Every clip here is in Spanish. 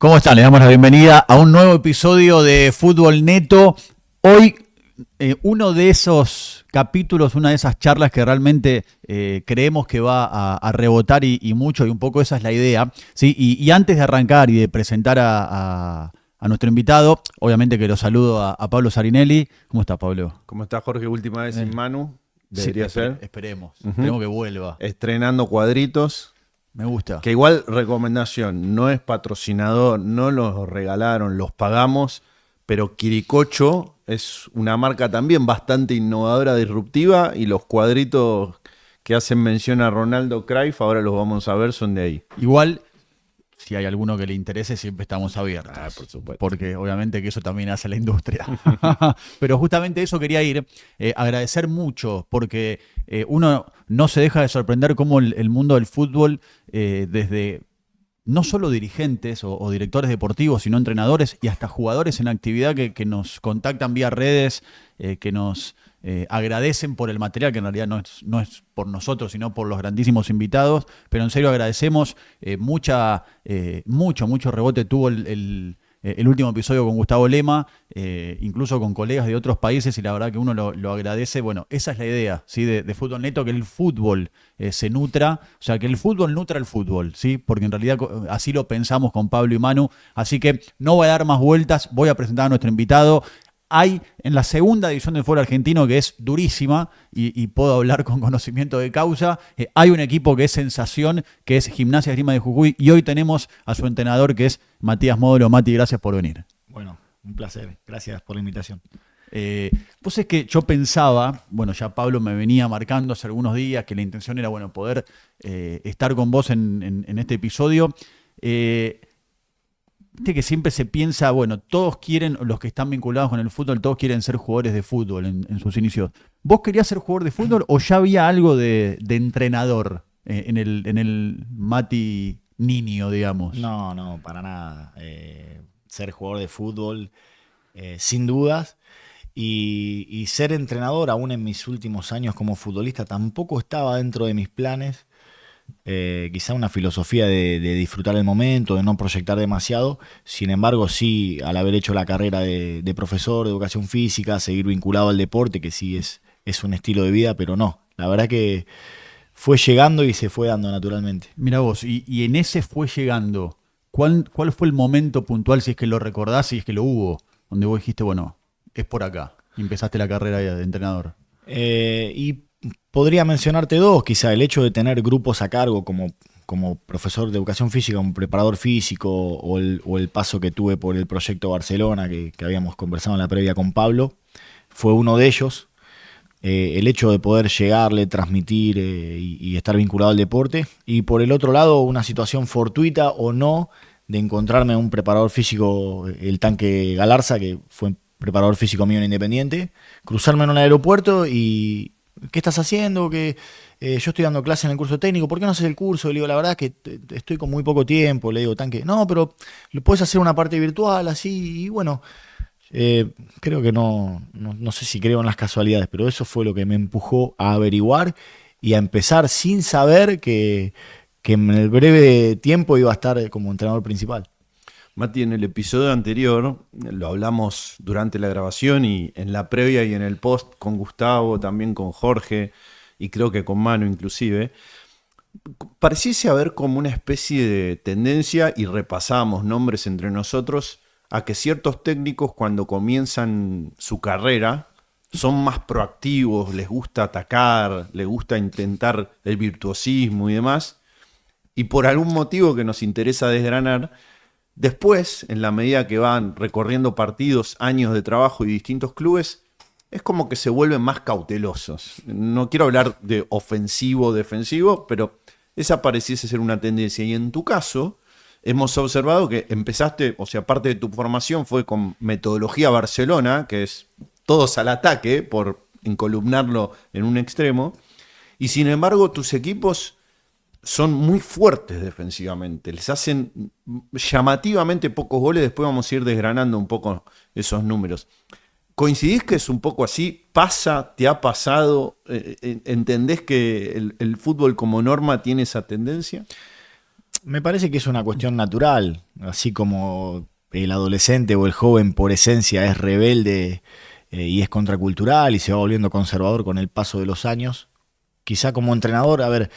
¿Cómo están? Les damos la bienvenida a un nuevo episodio de Fútbol Neto. Hoy uno de esos capítulos, una de esas charlas que realmente creemos que va a rebotar y mucho, y un poco esa es la idea, ¿sí? Y antes de arrancar y de presentar a nuestro invitado, obviamente que lo saludo a Pablo Sarinelli. ¿Cómo está, Pablo? ¿Cómo está, Jorge? Última vez sin Manu. Debería Sí, ser. Esperemos que vuelva. Estrenando cuadritos. Me gusta. Que igual, recomendación, no es patrocinador, no los regalaron, los pagamos, pero Quiricocho es una marca también bastante innovadora, disruptiva, y los cuadritos que hacen mención a Ronaldo Cruyff, ahora los vamos a ver, son de ahí. Igual, si hay alguno que le interese, siempre estamos abiertos. Por supuesto. Porque obviamente que eso también hace la industria. Pero justamente eso quería ir, agradecer mucho, porque uno no se deja de sorprender cómo el mundo del fútbol, desde no solo dirigentes o directores deportivos, sino entrenadores y hasta jugadores en actividad que nos contactan vía redes, que nos agradecen por el material, que en realidad no es por nosotros, sino por los grandísimos invitados. Pero en serio agradecemos. Mucho rebote tuvo el último episodio con Gustavo Lema, incluso con colegas de otros países, y la verdad que uno lo agradece. Bueno, esa es la idea, ¿sí? de Fútbol Neto, que el fútbol se nutra, o sea, que el fútbol nutra el fútbol, ¿sí? Porque en realidad así lo pensamos con Pablo y Manu. Así que no voy a dar más vueltas, voy a presentar a nuestro invitado. Hay en la segunda división del fútbol argentino, que es durísima, y puedo hablar con conocimiento de causa, hay un equipo que es sensación, que es Gimnasia Esgrima de Jujuy, y hoy tenemos a su entrenador, que es Matías Módulo. Mati, gracias por venir. Bueno, un placer. Gracias por la invitación. Pues es que yo pensaba, bueno, ya Pablo me venía marcando hace algunos días que la intención era, bueno, poder estar con vos en este episodio. Viste que siempre se piensa, bueno, todos quieren, los que están vinculados con el fútbol, todos quieren ser jugadores de fútbol en sus inicios. ¿Vos querías ser jugador de fútbol o ya había algo de entrenador en el Mati niño, digamos? No, para nada. Ser jugador de fútbol, sin dudas. Y ser entrenador, aún en mis últimos años como futbolista, tampoco estaba dentro de mis planes. Quizá una filosofía de disfrutar el momento, de no proyectar demasiado. Sin embargo, sí, al haber hecho la carrera de profesor de educación física, seguir vinculado al deporte, que sí es un estilo de vida, pero no. La verdad que fue llegando y se fue dando naturalmente. Mira vos, y en ese fue llegando, ¿cuál fue el momento puntual, si es que lo recordás, si es que lo hubo, donde vos dijiste, bueno, es por acá, y empezaste la carrera de entrenador? Y podría mencionarte dos, quizá el hecho de tener grupos a cargo como profesor de educación física, un preparador físico, o el paso que tuve por el proyecto Barcelona, que habíamos conversado en la previa con Pablo, fue uno de ellos. El hecho de poder llegarle, transmitir y estar vinculado al deporte. Y por el otro lado, una situación fortuita o no de encontrarme un preparador físico, el Tanque Galarza, que fue preparador físico mío en Independiente, cruzarme en un aeropuerto y ¿qué estás haciendo? Que yo estoy dando clase en el curso técnico, ¿por qué no haces el curso? Y le digo, la verdad es que estoy con muy poco tiempo. Le digo, Tanque, no, pero lo puedes hacer una parte virtual, así, y bueno, creo que no sé si creo en las casualidades, pero eso fue lo que me empujó a averiguar y a empezar sin saber que en el breve tiempo iba a estar como entrenador principal. Mati, en el episodio anterior, lo hablamos durante la grabación y en la previa y en el post con Gustavo, también con Jorge y creo que con Manu inclusive, pareciese haber como una especie de tendencia, y repasamos nombres entre nosotros, a que ciertos técnicos cuando comienzan su carrera son más proactivos, les gusta atacar, les gusta intentar el virtuosismo y demás, y por algún motivo que nos interesa desgranar, después, en la medida que van recorriendo partidos, años de trabajo y distintos clubes, es como que se vuelven más cautelosos. No quiero hablar de ofensivo o defensivo, pero esa pareciese ser una tendencia. Y en tu caso, hemos observado que empezaste, o sea, parte de tu formación fue con metodología Barcelona, que es todos al ataque, por encolumnarlo en un extremo, y sin embargo tus equipos son muy fuertes defensivamente, les hacen llamativamente pocos goles. Después vamos a ir desgranando un poco esos números. ¿Coincidís que es un poco así? ¿Pasa? ¿Te ha pasado? ¿Entendés que el fútbol como norma tiene esa tendencia? Me parece que es una cuestión natural, así como el adolescente o el joven por esencia es rebelde y es contracultural y se va volviendo conservador con el paso de los años. Quizá como entrenador, a ver,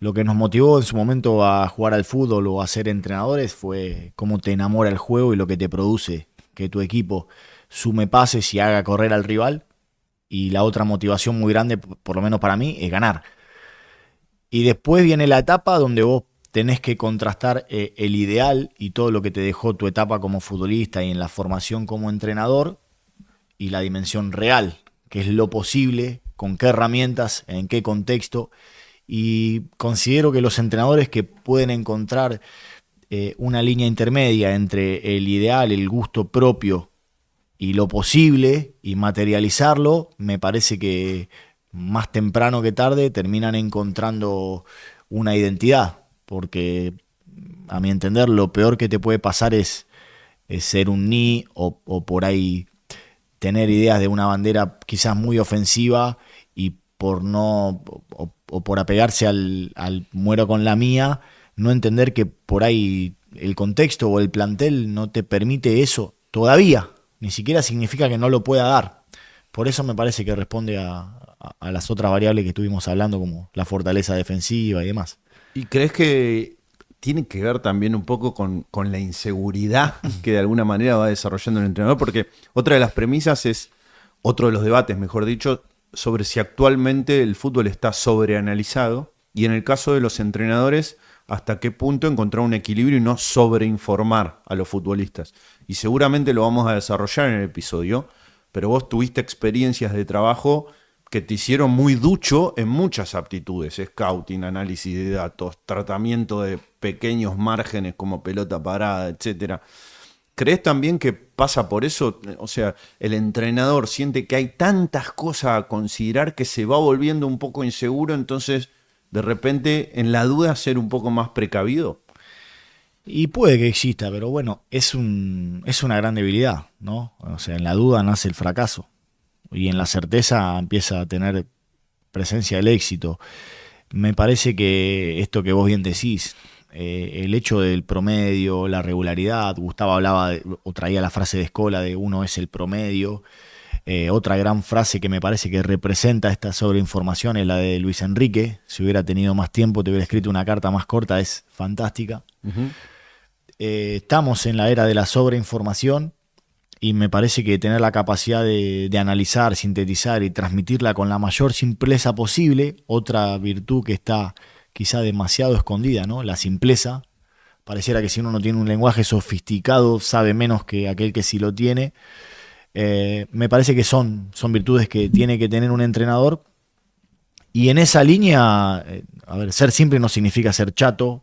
lo que nos motivó en su momento a jugar al fútbol o a ser entrenadores fue cómo te enamora el juego y lo que te produce que tu equipo sume pases y haga correr al rival. Y la otra motivación muy grande, por lo menos para mí, es ganar. Y después viene la etapa donde vos tenés que contrastar el ideal y todo lo que te dejó tu etapa como futbolista y en la formación como entrenador y la dimensión real, que es lo posible, con qué herramientas, en qué contexto. Y considero que los entrenadores que pueden encontrar una línea intermedia entre el ideal, el gusto propio y lo posible y materializarlo, me parece que más temprano que tarde terminan encontrando una identidad, porque a mi entender lo peor que te puede pasar es ser un ni o por ahí tener ideas de una bandera quizás muy ofensiva y por no o por apegarse al muero con la mía, no entender que por ahí el contexto o el plantel no te permite eso todavía, ni siquiera significa que no lo pueda dar. Por eso me parece que responde a las otras variables que estuvimos hablando, como la fortaleza defensiva y demás. ¿Y crees que tiene que ver también un poco con la inseguridad que de alguna manera va desarrollando el entrenador? Porque otra de las premisas es, otro de los debates, mejor dicho, sobre si actualmente el fútbol está sobreanalizado y en el caso de los entrenadores, hasta qué punto encontrar un equilibrio y no sobreinformar a los futbolistas. Y seguramente lo vamos a desarrollar en el episodio, pero vos tuviste experiencias de trabajo que te hicieron muy ducho en muchas aptitudes: scouting, análisis de datos, tratamiento de pequeños márgenes como pelota parada, etcétera. ¿Crees también que pasa por eso? O sea, el entrenador siente que hay tantas cosas a considerar que se va volviendo un poco inseguro, entonces de repente en la duda ser un poco más precavido. Y puede que exista, pero bueno, es una gran debilidad, ¿no? O sea, en la duda nace el fracaso y en la certeza empieza a tener presencia el éxito. Me parece que esto que vos bien decís, el hecho del promedio, la regularidad, Gustavo hablaba o traía la frase de Scola de uno es el promedio. Otra gran frase que me parece que representa esta sobreinformación es la de Luis Enrique: si hubiera tenido más tiempo te hubiera escrito una carta más corta. Es fantástica. Uh-huh. Estamos en la era de la sobreinformación y me parece que tener la capacidad de analizar, sintetizar y transmitirla con la mayor simpleza posible, otra virtud que está quizá demasiado escondida, ¿no? La simpleza. Pareciera que si uno no tiene un lenguaje sofisticado sabe menos que aquel que sí lo tiene. Me parece que son virtudes que tiene que tener un entrenador. Y en esa línea, a ver, ser simple no significa ser chato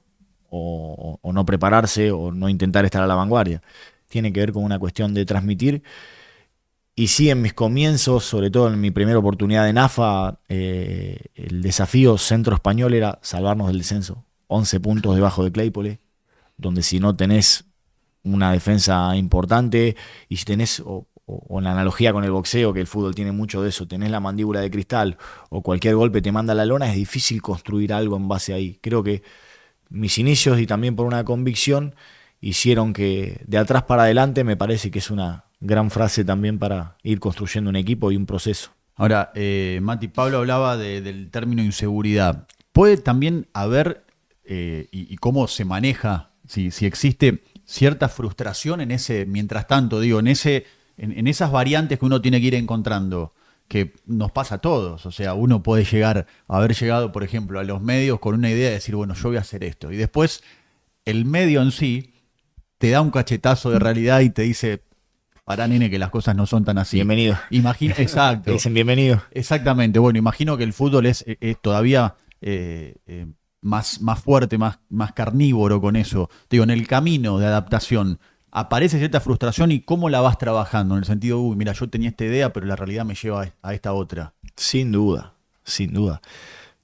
o no prepararse o no intentar estar a la vanguardia. Tiene que ver con una cuestión de transmitir. Y sí, en mis comienzos, sobre todo en mi primera oportunidad en AFA, el desafío centro español era salvarnos del descenso. 11 puntos debajo de Claypole, donde si no tenés una defensa importante y si tenés, o en la analogía con el boxeo, que el fútbol tiene mucho de eso, tenés la mandíbula de cristal o cualquier golpe te manda a la lona, es difícil construir algo en base ahí. Creo que mis inicios y también por una convicción hicieron que de atrás para adelante me parece que es una gran frase también para ir construyendo un equipo y un proceso. Ahora, Mati, Pablo hablaba del término inseguridad. ¿Puede también haber, y cómo se maneja, si existe cierta frustración en ese, mientras tanto, digo, en esas variantes que uno tiene que ir encontrando, que nos pasa a todos? O sea, uno puede haber llegado, por ejemplo, a los medios con una idea de decir, bueno, yo voy a hacer esto. Y después el medio en sí te da un cachetazo de realidad y te dice, pará, nene, que las cosas no son tan así. Bienvenido. Exacto. Te dicen bienvenido. Exactamente. Bueno, imagino que el fútbol es todavía más fuerte, más carnívoro con eso. Digo, en el camino de adaptación, ¿aparece cierta frustración y cómo la vas trabajando? En el sentido, uy, mira, yo tenía esta idea, pero la realidad me lleva a esta otra. Sin duda, sin duda.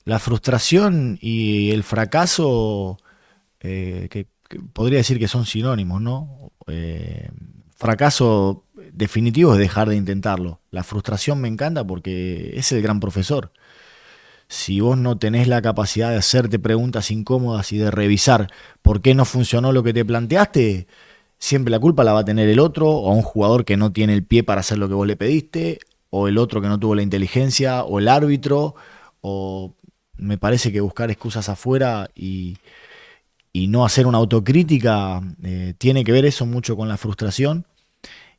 La frustración y el fracaso, que podría decir que son sinónimos, ¿no? Fracaso definitivo es dejar de intentarlo. La frustración me encanta porque es el gran profesor. si vos no tenés la capacidad de hacerte preguntas incómodas y de revisar por qué no funcionó lo que te planteaste, siempre la culpa la va a tener el otro, o un jugador que no tiene el pie para hacer lo que vos le pediste, o el otro que no tuvo la inteligencia, o el árbitro, o me parece que buscar excusas afuera y no hacer una autocrítica tiene que ver eso mucho con la frustración,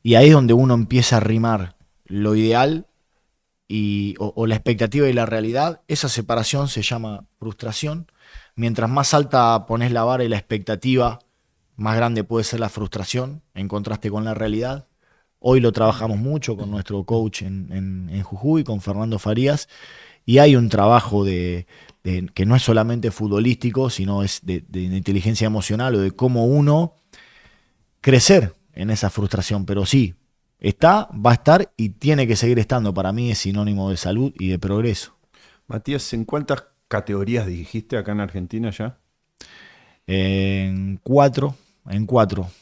y ahí es donde uno empieza a rimar lo ideal o la expectativa y la realidad. Esa separación se llama frustración. Mientras más alta pones la vara y la expectativa, más grande puede ser la frustración en contraste con la realidad. Hoy lo trabajamos mucho con nuestro coach en Jujuy, con Fernando Farías, y hay un trabajo que no es solamente futbolístico, sino es de inteligencia emocional o de cómo uno crecer en esa frustración. Pero sí, está, va a estar y tiene que seguir estando. Para mí es sinónimo de salud y de progreso. Matías, ¿en cuántas categorías dirigiste acá en Argentina ya? En cuatro.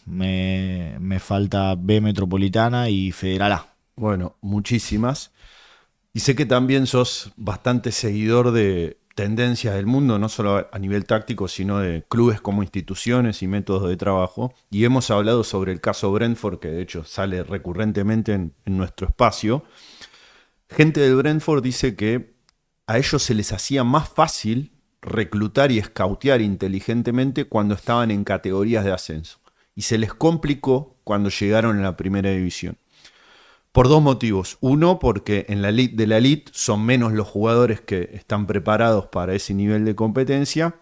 Me falta B Metropolitana y Federal A. Bueno, muchísimas. Y sé que también sos bastante seguidor de tendencias del mundo, no solo a nivel táctico, sino de clubes como instituciones y métodos de trabajo. Y hemos hablado sobre el caso Brentford, que de hecho sale recurrentemente en nuestro espacio. Gente del Brentford dice que a ellos se les hacía más fácil reclutar y escautear inteligentemente cuando estaban en categorías de ascenso. Y se les complicó cuando llegaron a la primera división. Por dos motivos. Uno, porque en la elite de la elite son menos los jugadores que están preparados para ese nivel de competencia.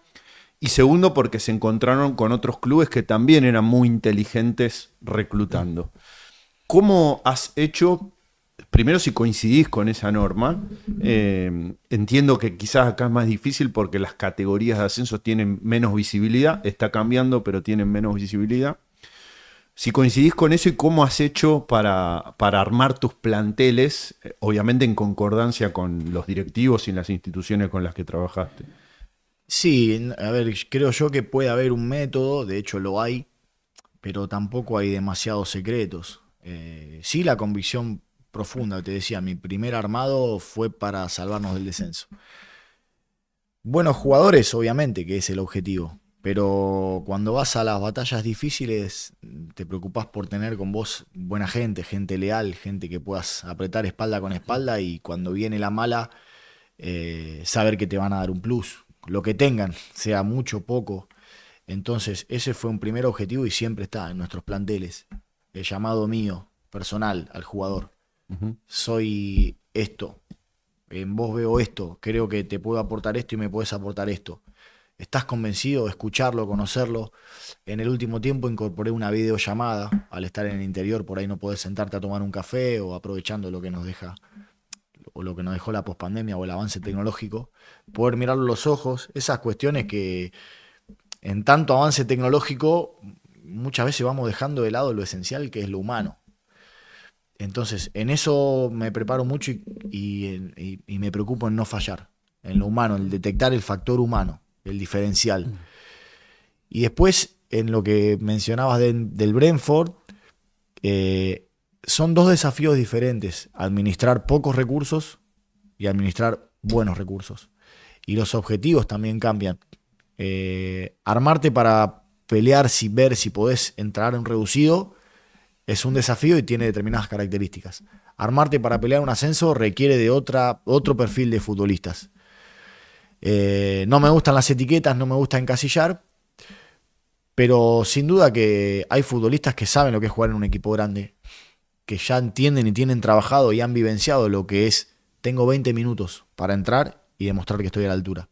Y segundo, porque se encontraron con otros clubes que también eran muy inteligentes reclutando. ¿Cómo has hecho? Primero, si coincidís con esa norma. Entiendo que quizás acá es más difícil porque las categorías de ascenso tienen menos visibilidad. Está cambiando, pero tienen menos visibilidad. Si coincidís con eso y cómo has hecho para armar tus planteles, obviamente en concordancia con los directivos y las instituciones con las que trabajaste. Sí, a ver, creo yo que puede haber un método, de hecho lo hay, pero tampoco hay demasiados secretos. Sí, la convicción profunda, te decía, mi primer armado fue para salvarnos del descenso. Buenos jugadores, obviamente, que es el objetivo, pero cuando vas a las batallas difíciles, te preocupás por tener con vos buena gente, gente leal, gente que puedas apretar espalda con espalda y cuando viene la mala, saber que te van a dar un plus, lo que tengan, sea mucho o poco. Entonces, ese fue un primer objetivo y siempre está en nuestros planteles. El llamado mío, personal, al jugador. Ujú. Soy esto, en vos veo esto, creo que te puedo aportar esto y me puedes aportar esto. ¿Estás convencido de escucharlo, conocerlo? En el último tiempo incorporé una videollamada. Al estar en el interior, por ahí no podés sentarte a tomar un café o aprovechando lo que nos deja o lo que nos dejó la pospandemia o el avance tecnológico, poder mirarlo a los ojos, esas cuestiones que en tanto avance tecnológico muchas veces vamos dejando de lado lo esencial que es lo humano. Entonces, en eso me preparo mucho y me preocupo en no fallar, en lo humano, en detectar el factor humano, el diferencial. Y después, en lo que mencionabas del Brentford, son dos desafíos diferentes, administrar pocos recursos y administrar buenos recursos. Y los objetivos también cambian. Armarte para pelear, ver si podés entrar en un reducido, es un desafío y tiene determinadas características. Armarte para pelear un ascenso requiere de otro perfil de futbolistas. No me gustan las etiquetas, no me gusta encasillar, pero sin duda que hay futbolistas que saben lo que es jugar en un equipo grande, que ya entienden y tienen trabajado y han vivenciado lo que es, tengo 20 minutos para entrar y demostrar que estoy a la altura.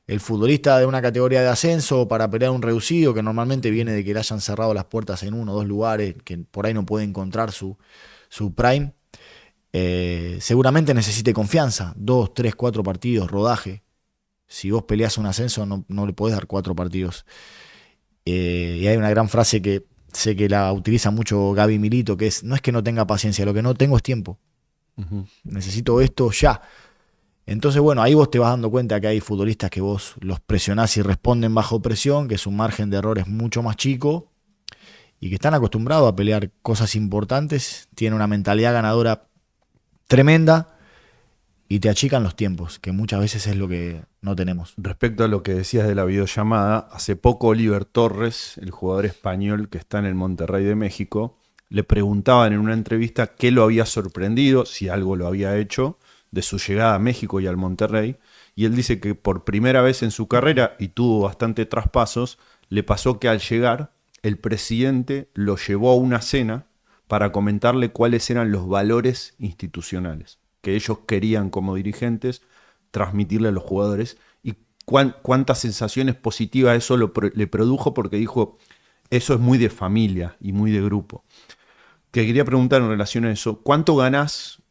El futbolista de una categoría de ascenso para pelear un reducido, que normalmente viene de que le hayan cerrado las puertas en uno o dos lugares, que por ahí no puede encontrar su prime, seguramente necesite confianza, 2, 3, 4 partidos, rodaje. Si vos peleás un ascenso no le podés dar 4 partidos. Y hay una gran frase que sé que la utiliza mucho Gaby Milito, que es, no es que no tenga paciencia, lo que no tengo es tiempo. Ujú. Necesito esto ya. Entonces, bueno, ahí vos te vas dando cuenta que hay futbolistas que vos los presionás y responden bajo presión, que su margen de error es mucho más chico y que están acostumbrados a pelear cosas importantes, tienen una mentalidad ganadora tremenda y te achican los tiempos, que muchas veces es lo que no tenemos. Respecto a lo que decías de la videollamada, hace poco Oliver Torres, el jugador español que está en el Monterrey de México, le preguntaban en una entrevista qué lo había sorprendido, si algo lo había hecho, de su llegada a México y al Monterrey. Y él dice que por primera vez en su carrera, y tuvo bastante traspasos, le pasó que al llegar, el presidente lo llevó a una cena para comentarle cuáles eran los valores institucionales que ellos querían como dirigentes transmitirle a los jugadores y cuántas sensaciones positivas eso le produjo, porque dijo, eso es muy de familia y muy de grupo. Te quería preguntar en relación a eso, ¿cuánto ganás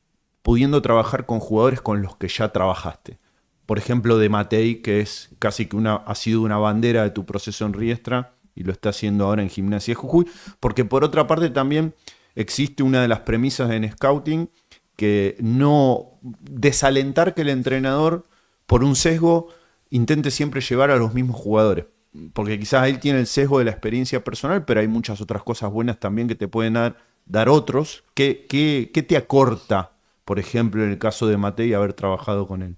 pudiendo trabajar con jugadores con los que ya trabajaste? Por ejemplo, de Matei, que es casi que ha sido una bandera de tu proceso en Riestra y lo está haciendo ahora en Gimnasia de Jujuy, porque por otra parte también existe una de las premisas en Scouting, que no desalentar que el entrenador, por un sesgo, intente siempre llevar a los mismos jugadores. Porque quizás él tiene el sesgo de la experiencia personal, pero hay muchas otras cosas buenas también que te pueden dar otros. ¿Qué te acorta, por ejemplo, en el caso de Matei, haber trabajado con él?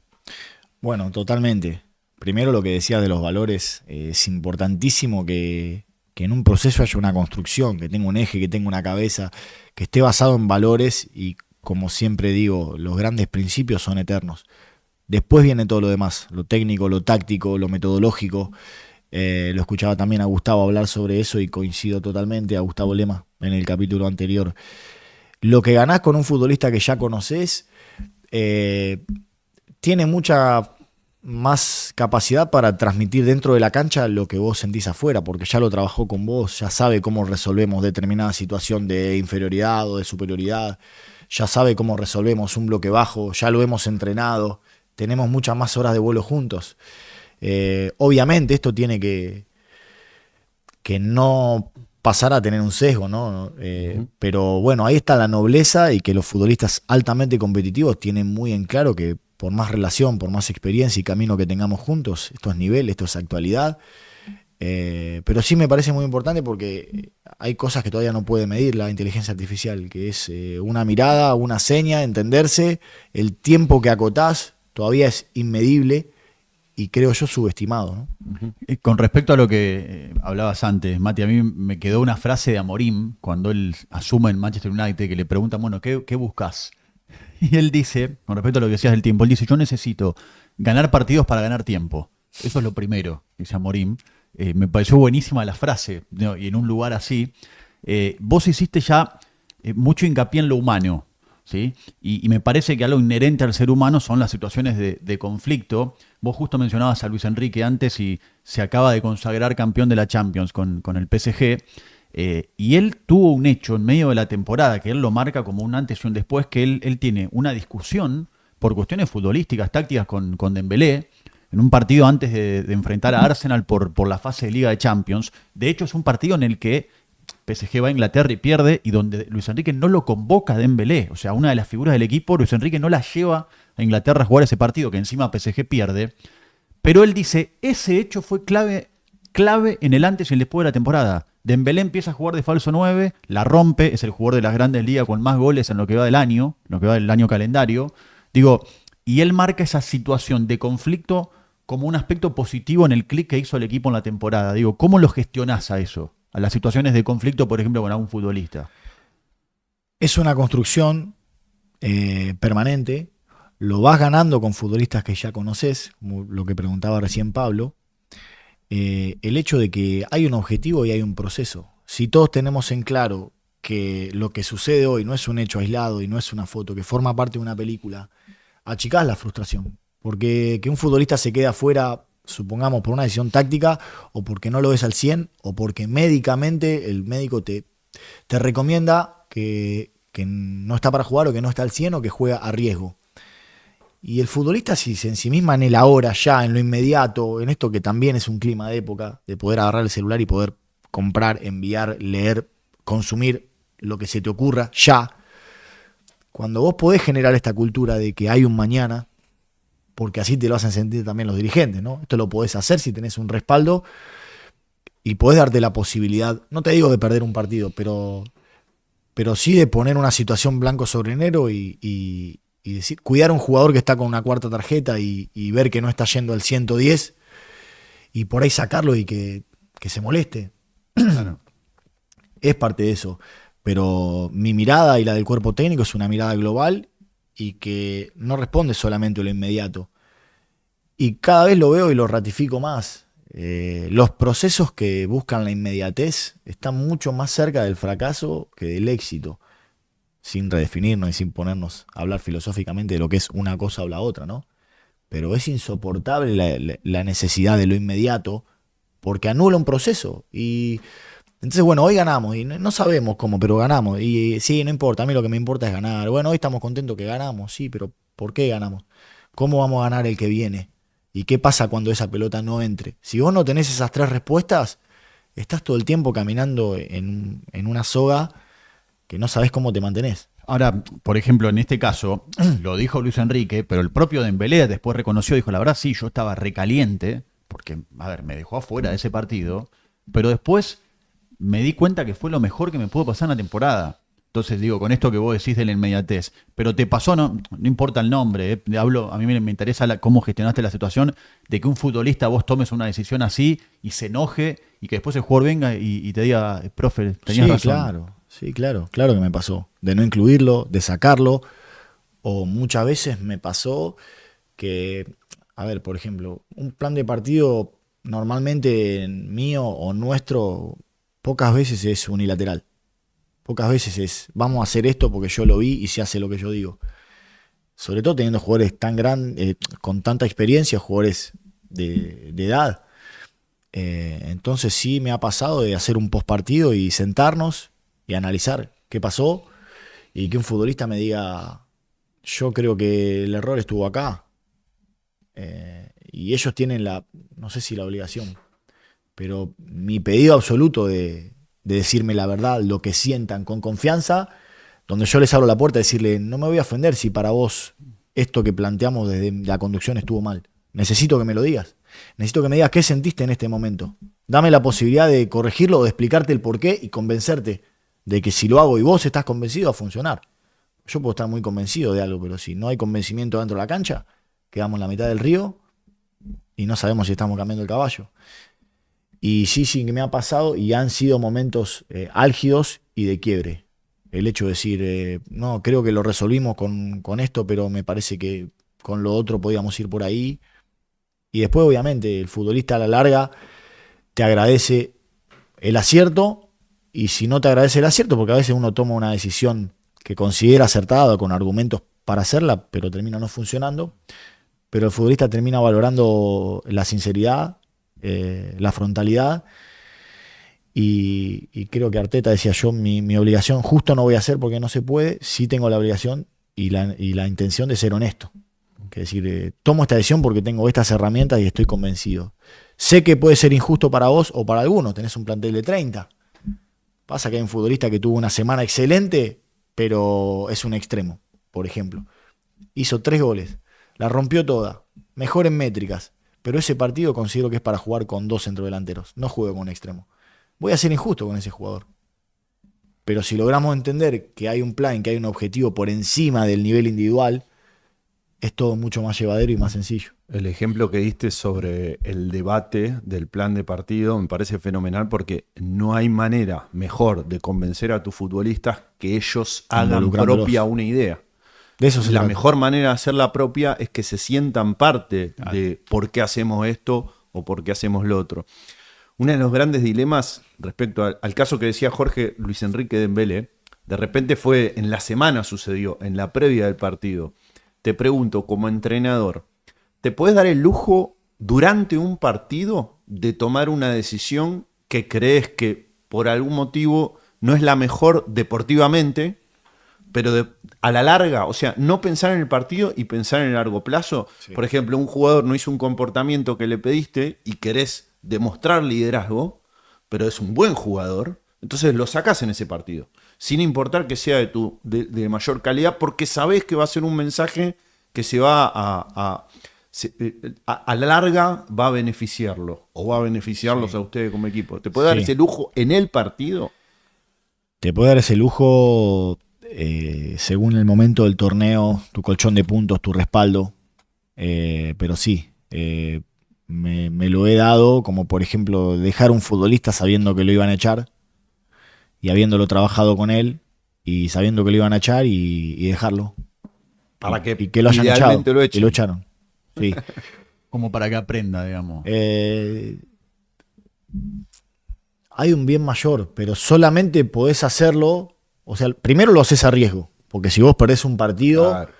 Bueno, totalmente. Primero lo que decías de los valores, es importantísimo que en un proceso haya una construcción, que tenga un eje, que tenga una cabeza, que esté basado en valores y, como siempre digo, los grandes principios son eternos. Después viene todo lo demás, lo técnico, lo táctico, lo metodológico. Lo escuchaba también a Gustavo hablar sobre eso y coincido totalmente, a Gustavo Lema en el capítulo anterior. Lo que ganás con un futbolista que ya conocés tiene mucha más capacidad para transmitir dentro de la cancha lo que vos sentís afuera, porque ya lo trabajó con vos, ya sabe cómo resolvemos determinada situación de inferioridad o de superioridad, ya sabe cómo resolvemos un bloque bajo, ya lo hemos entrenado, tenemos muchas más horas de vuelo juntos. Obviamente esto tiene que no pasar a tener un sesgo, ¿no? Pero bueno, ahí está la nobleza, y que los futbolistas altamente competitivos tienen muy en claro que por más relación, por más experiencia y camino que tengamos juntos, esto es nivel, esto es actualidad. Pero sí me parece muy importante porque hay cosas que todavía no puede medir la inteligencia artificial, que es una mirada, una seña, entenderse, el tiempo que acotás todavía es inmedible y creo yo subestimado, ¿no? Con respecto a lo que hablabas antes, Mati, a mí me quedó una frase de Amorim cuando él asume en Manchester United, que le preguntan, bueno, ¿qué buscas? Y él dice, con respecto a lo que decías del tiempo, él dice, yo necesito ganar partidos para ganar tiempo. Eso es lo primero, dice Amorim. Me pareció buenísima la frase, ¿no? Y en un lugar así, vos hiciste ya mucho hincapié en lo humano, ¿sí? Y me parece que algo inherente al ser humano son las situaciones de conflicto. Vos justo mencionabas a Luis Enrique antes y se acaba de consagrar campeón de la Champions con el PSG. Y él tuvo un hecho en medio de la temporada que él lo marca como un antes y un después, que él tiene una discusión por cuestiones futbolísticas, tácticas con Dembélé, en un partido antes de enfrentar a Arsenal por la fase de Liga de Champions. De hecho, es un partido en el que PSG va a Inglaterra y pierde, y donde Luis Enrique no lo convoca a Dembélé. O sea, una de las figuras del equipo, Luis Enrique no la lleva a Inglaterra a jugar ese partido, que encima PSG pierde. Pero él dice, ese hecho fue clave en el antes y el después de la temporada. Dembélé empieza a jugar de falso 9, la rompe, es el jugador de las grandes ligas con más goles en lo que va del año, en lo que va del año calendario. Digo, y él marca esa situación de conflicto como un aspecto positivo en el clic que hizo el equipo en la temporada. Digo, ¿cómo lo gestionás a eso? A las situaciones de conflicto, por ejemplo, con algún futbolista. Es una construcción permanente. Lo vas ganando con futbolistas que ya conoces, como lo que preguntaba recién Pablo. El hecho de que hay un objetivo y hay un proceso. Si todos tenemos en claro que lo que sucede hoy no es un hecho aislado y no es una foto, que forma parte de una película, achicás la frustración. Porque que un futbolista se quede afuera, supongamos por una decisión táctica, o porque no lo ves al 100, o porque médicamente el médico te recomienda que no está para jugar, o que no está al 100, o que juega a riesgo. Y el futbolista, si se ensimisma en el ahora, ya, en lo inmediato, en esto que también es un clima de época, de poder agarrar el celular y poder comprar, enviar, leer, consumir lo que se te ocurra, ya. Cuando vos podés generar esta cultura de que hay un mañana, porque así te lo hacen sentir también los dirigentes, ¿no? Esto lo podés hacer si tenés un respaldo y podés darte la posibilidad, no te digo de perder un partido, pero sí de poner una situación blanco sobre negro y y decir, cuidar a un jugador que está con una cuarta tarjeta y ver que no está yendo al 110 y por ahí sacarlo y que se moleste. Claro. Es parte de eso. Pero mi mirada y la del cuerpo técnico es una mirada global y que no responde solamente a lo inmediato. Y cada vez lo veo y lo ratifico más. Los procesos que buscan la inmediatez están mucho más cerca del fracaso que del éxito, sin redefinirnos y sin ponernos a hablar filosóficamente de lo que es una cosa o la otra, ¿no? Pero es insoportable la necesidad de lo inmediato porque anula un proceso. Y entonces, bueno, hoy ganamos y no sabemos cómo, pero ganamos. Y sí, no importa, a mí lo que me importa es ganar. Bueno, hoy estamos contentos que ganamos, sí, pero ¿por qué ganamos? ¿Cómo vamos a ganar el que viene? ¿Y qué pasa cuando esa pelota no entre? Si vos no tenés esas 3 respuestas, estás todo el tiempo caminando en una soga que no sabés cómo te mantenés. Ahora, por ejemplo, en este caso, lo dijo Luis Enrique, pero el propio Dembélé después reconoció, dijo, la verdad sí, yo estaba recaliente, porque, a ver, me dejó afuera de ese partido, pero después me di cuenta que fue lo mejor que me pudo pasar en la temporada. Entonces, digo, con esto que vos decís de la inmediatez, pero te pasó, no importa el nombre, hablo, a mí me interesa cómo gestionaste la situación de que un futbolista vos tomes una decisión así y se enoje y que después el jugador venga y te diga, profe, tenías razón. Sí, claro que me pasó. De no incluirlo, de sacarlo, o muchas veces me pasó que, a ver, por ejemplo, un plan de partido normalmente mío o nuestro pocas veces es unilateral. Pocas veces es, vamos a hacer esto porque yo lo vi y se hace lo que yo digo. Sobre todo teniendo jugadores tan grandes, con tanta experiencia, jugadores de edad. Entonces sí me ha pasado de hacer un postpartido y sentarnos y analizar qué pasó y que un futbolista me diga, yo creo que el error estuvo acá. Y ellos tienen no sé si la obligación, pero mi pedido absoluto de decirme la verdad, lo que sientan con confianza, donde yo les abro la puerta y decirle, no me voy a ofender si para vos esto que planteamos desde la conducción estuvo mal. Necesito que me lo digas. Necesito que me digas qué sentiste en este momento. Dame la posibilidad de corregirlo o de explicarte el porqué y convencerte de que si lo hago y vos estás convencido va a funcionar. Yo puedo estar muy convencido de algo, pero si no hay convencimiento dentro de la cancha, quedamos en la mitad del río y no sabemos si estamos cambiando el caballo. Y sí que me ha pasado y han sido momentos álgidos y de quiebre. El hecho de decir, no, creo que lo resolvimos con esto, pero me parece que con lo otro podíamos ir por ahí. Y después, obviamente, el futbolista a la larga te agradece el acierto y si no te agradece el acierto, porque a veces uno toma una decisión que considera acertada con argumentos para hacerla, pero termina no funcionando, pero el futbolista termina valorando la sinceridad, la frontalidad y creo que Arteta decía yo, mi obligación justo no voy a hacer porque no se puede, sí tengo la obligación y la intención de ser honesto. Que decir, tomo esta decisión porque tengo estas herramientas y estoy convencido. Sé que puede ser injusto para vos o para algunos, tenés un plantel de 30. Pasa que hay un futbolista que tuvo una semana excelente, pero es un extremo, por ejemplo. Hizo 3 goles, la rompió toda, mejor en métricas, pero ese partido considero que es para jugar con 2 centrodelanteros, no juego con un extremo. Voy a ser injusto con ese jugador. Pero si logramos entender que hay un plan, que hay un objetivo por encima del nivel individual, es todo mucho más llevadero y más sencillo. El ejemplo que diste sobre el debate del plan de partido me parece fenomenal porque no hay manera mejor de convencer a tus futbolistas que ellos hagan propia una idea. De eso la mejor manera de hacerla propia es que se sientan parte de por qué hacemos esto o por qué hacemos lo otro. Uno de los grandes dilemas respecto al caso que decía Jorge Luis Enrique Dembélé, de repente fue en la semana sucedió, en la previa del partido. Te pregunto, como entrenador, ¿te puedes dar el lujo durante un partido de tomar una decisión que crees que por algún motivo no es la mejor deportivamente, pero a la larga, o sea, no pensar en el partido y pensar en el largo plazo? Sí. Por ejemplo, un jugador no hizo un comportamiento que le pediste y querés demostrar liderazgo, pero es un buen jugador, entonces lo sacás en ese partido, sin importar que sea de mayor calidad, porque sabés que va a ser un mensaje que se va a la larga va a beneficiarlo, o va a beneficiarlos a ustedes como equipo. ¿Te puede dar ese lujo en el partido? Te puede dar ese lujo según el momento del torneo, tu colchón de puntos, tu respaldo. Pero sí, me lo he dado, como por ejemplo dejar un futbolista sabiendo que lo iban a echar y habiéndolo trabajado con él y sabiendo que lo iban a echar y dejarlo. Para que Y que lo hayan echado. idealmente lo Y echen. lo echaron. Sí. Como para que aprenda, digamos. Hay un bien mayor, pero solamente podés hacerlo. O sea, primero lo haces a riesgo, porque si vos perdés un partido, Claro.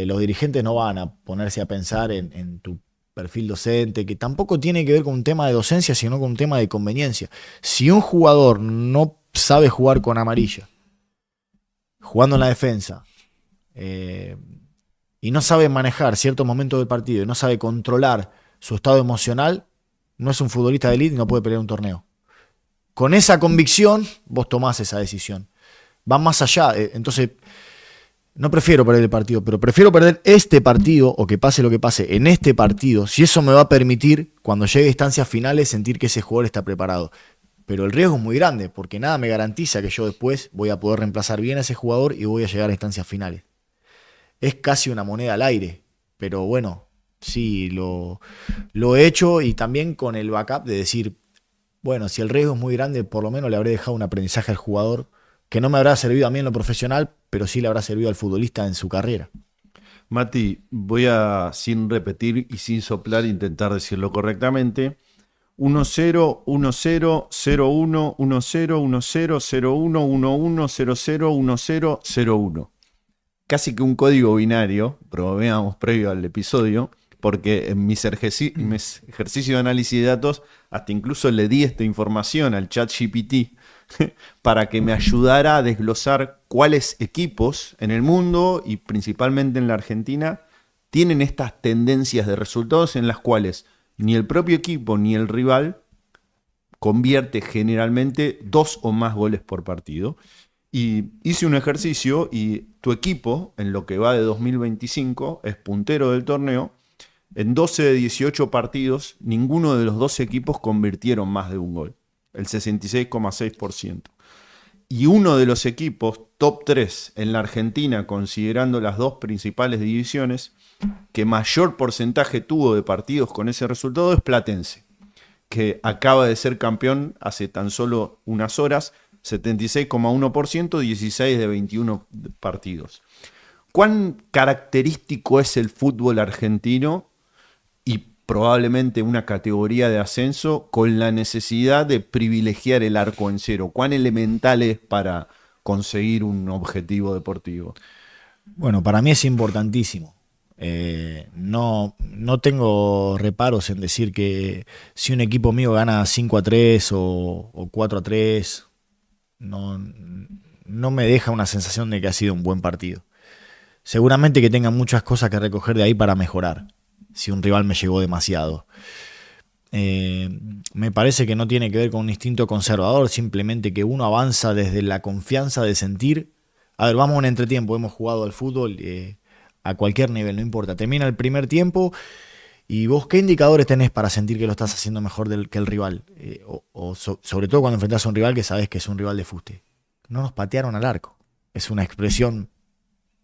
los dirigentes no van a ponerse a pensar en tu perfil docente, que tampoco tiene que ver con un tema de docencia, sino con un tema de conveniencia. Si un jugador no sabe jugar con amarilla, jugando en la defensa, y no sabe manejar ciertos momentos del partido y no sabe controlar su estado emocional, no es un futbolista de élite y no puede pelear un torneo. Con esa convicción, vos tomás esa decisión. Va más allá. Entonces, no prefiero perder el partido, pero prefiero perder este partido o que pase lo que pase en este partido, si eso me va a permitir, cuando llegue a instancias finales, sentir que ese jugador está preparado. Pero el riesgo es muy grande, porque nada me garantiza que yo después voy a poder reemplazar bien a ese jugador y voy a llegar a instancias finales. Es casi una moneda al aire, pero bueno, sí, lo he hecho y también con el backup de decir, bueno, si el riesgo es muy grande, por lo menos le habré dejado un aprendizaje al jugador que no me habrá servido a mí en lo profesional, pero sí le habrá servido al futbolista en su carrera. Mati, voy a, sin repetir y sin soplar, intentar decirlo correctamente. 1-0, 1-0, 0-1, 1-0, 1-0, 0-1, 1-1, 0-0, 1-0, 0-1. Casi que un código binario, probamos previo al episodio, porque en mis ejercicios de análisis de datos hasta incluso le di esta información al ChatGPT para que me ayudara a desglosar cuáles equipos en el mundo y principalmente en la Argentina tienen estas tendencias de resultados en las cuales ni el propio equipo ni el rival convierte generalmente 2 o más goles por partido. Y hice un ejercicio y tu equipo, en lo que va de 2025, es puntero del torneo. En 12 de 18 partidos, ninguno de los 12 equipos convirtieron más de un gol, el 66,6%. Y uno de los equipos, top 3 en la Argentina, considerando las dos principales divisiones, que mayor porcentaje tuvo de partidos con ese resultado es Platense, que acaba de ser campeón hace tan solo unas horas, 76,1%, 16 de 21 partidos. ¿Cuán característico es el fútbol argentino y probablemente una categoría de ascenso con la necesidad de privilegiar el arco en cero? ¿Cuán elemental es para conseguir un objetivo deportivo? Bueno, para mí es importantísimo. No tengo reparos en decir que si un equipo mío gana 5-3 o 4-3, no me deja una sensación de que ha sido un buen partido. Seguramente que tenga muchas cosas que recoger de ahí para mejorar, si un rival me llegó demasiado. Me parece que no tiene que ver con un instinto conservador, simplemente que uno avanza desde la confianza de sentir, a ver, vamos a un entretiempo, hemos jugado al fútbol a cualquier nivel, no importa, termina el primer tiempo y vos qué indicadores tenés para sentir que lo estás haciendo mejor que el rival, sobre todo cuando enfrentás a un rival que sabés que es un rival de fuste. No nos patearon al arco, es una expresión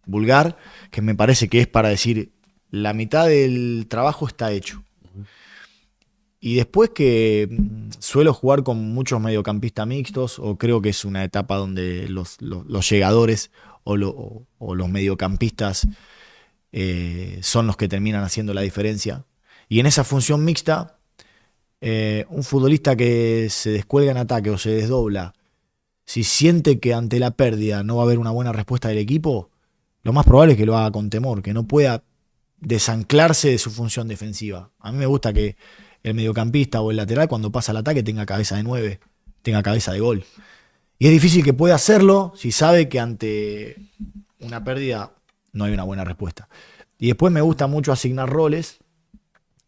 vulgar que me parece que es para decir la mitad del trabajo está hecho. Y después que suelo jugar con muchos mediocampistas mixtos, o creo que es una etapa donde los llegadores o los mediocampistas son los que terminan haciendo la diferencia. Y en esa función mixta, un futbolista que se descuelga en ataque o se desdobla, si siente que ante la pérdida no va a haber una buena respuesta del equipo, lo más probable es que lo haga con temor, que no pueda desanclarse de su función defensiva. A mí me gusta que el mediocampista o el lateral, cuando pasa al ataque, tenga cabeza de 9, tenga cabeza de gol. Y es difícil que pueda hacerlo si sabe que ante una pérdida no hay una buena respuesta. Y después me gusta mucho asignar roles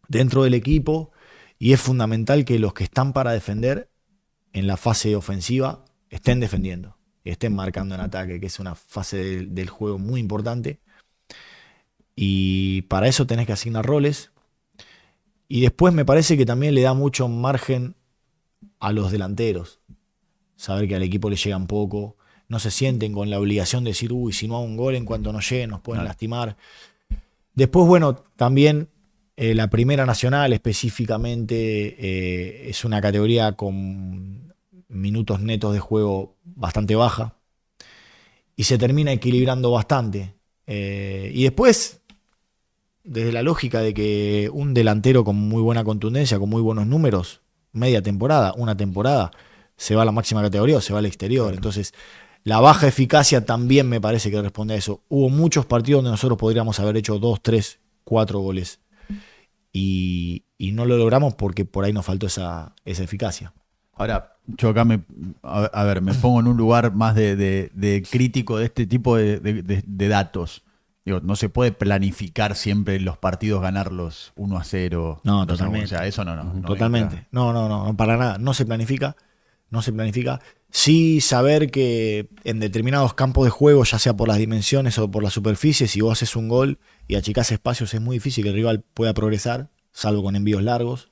dentro del equipo y es fundamental que los que están para defender en la fase ofensiva estén defendiendo y estén marcando en ataque, que es una fase del juego muy importante. Y para eso tenés que asignar roles. Y después me parece que también le da mucho margen a los delanteros. Saber que al equipo le llegan poco, no se sienten con la obligación de decir, uy, si no hago un gol en cuanto nos lleguen nos pueden lastimar. Después, bueno, también la Primera Nacional específicamente es una categoría con minutos netos de juego bastante baja y se termina equilibrando bastante. Y después, desde la lógica de que un delantero con muy buena contundencia, con muy buenos números, media temporada, una temporada, se va a la máxima categoría o se va al exterior. Entonces, la baja eficacia también me parece que responde a eso. Hubo muchos partidos donde nosotros podríamos haber hecho 2, 3, 4 goles. Y no lo logramos porque por ahí nos faltó esa eficacia. Ahora, yo acá me pongo en un lugar más de crítico de este tipo de datos. Digo, no se puede planificar siempre los partidos ganarlos 1-0. No, totalmente. O sea, eso no totalmente. entra. No, para nada. No se planifica. Sí saber que en determinados campos de juego, ya sea por las dimensiones o por la superficie, si vos haces un gol y achicás espacios, es muy difícil que el rival pueda progresar, salvo con envíos largos.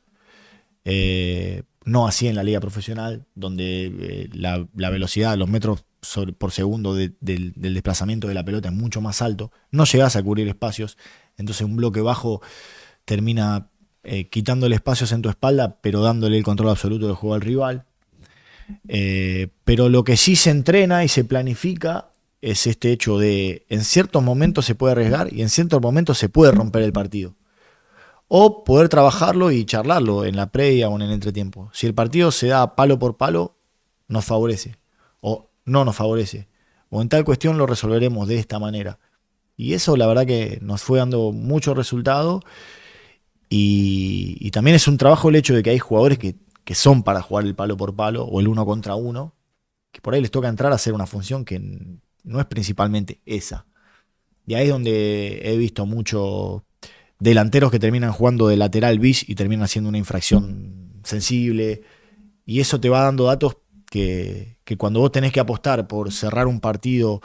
No así en la liga profesional, donde la velocidad, los metros por segundo del desplazamiento de la pelota es mucho más alto. No llegás a cubrir espacios, entonces un bloque bajo termina quitándole espacios en tu espalda, pero dándole el control absoluto del juego al rival. Pero lo que sí se entrena y se planifica es este hecho de en ciertos momentos se puede arriesgar y en ciertos momentos se puede romper el partido. O poder trabajarlo y charlarlo en la previa o en el entretiempo. Si el partido se da palo por palo, nos favorece. O no nos favorece. O en tal cuestión lo resolveremos de esta manera. Y eso la verdad que nos fue dando mucho resultado. Y también es un trabajo el hecho de que hay jugadores que son para jugar el palo por palo o el 1 contra 1. Que por ahí les toca entrar a hacer una función que no es principalmente esa. Y ahí es donde he visto mucho delanteros que terminan jugando de lateral bis y terminan haciendo una infracción sensible, y eso te va dando datos que cuando vos tenés que apostar por cerrar un partido,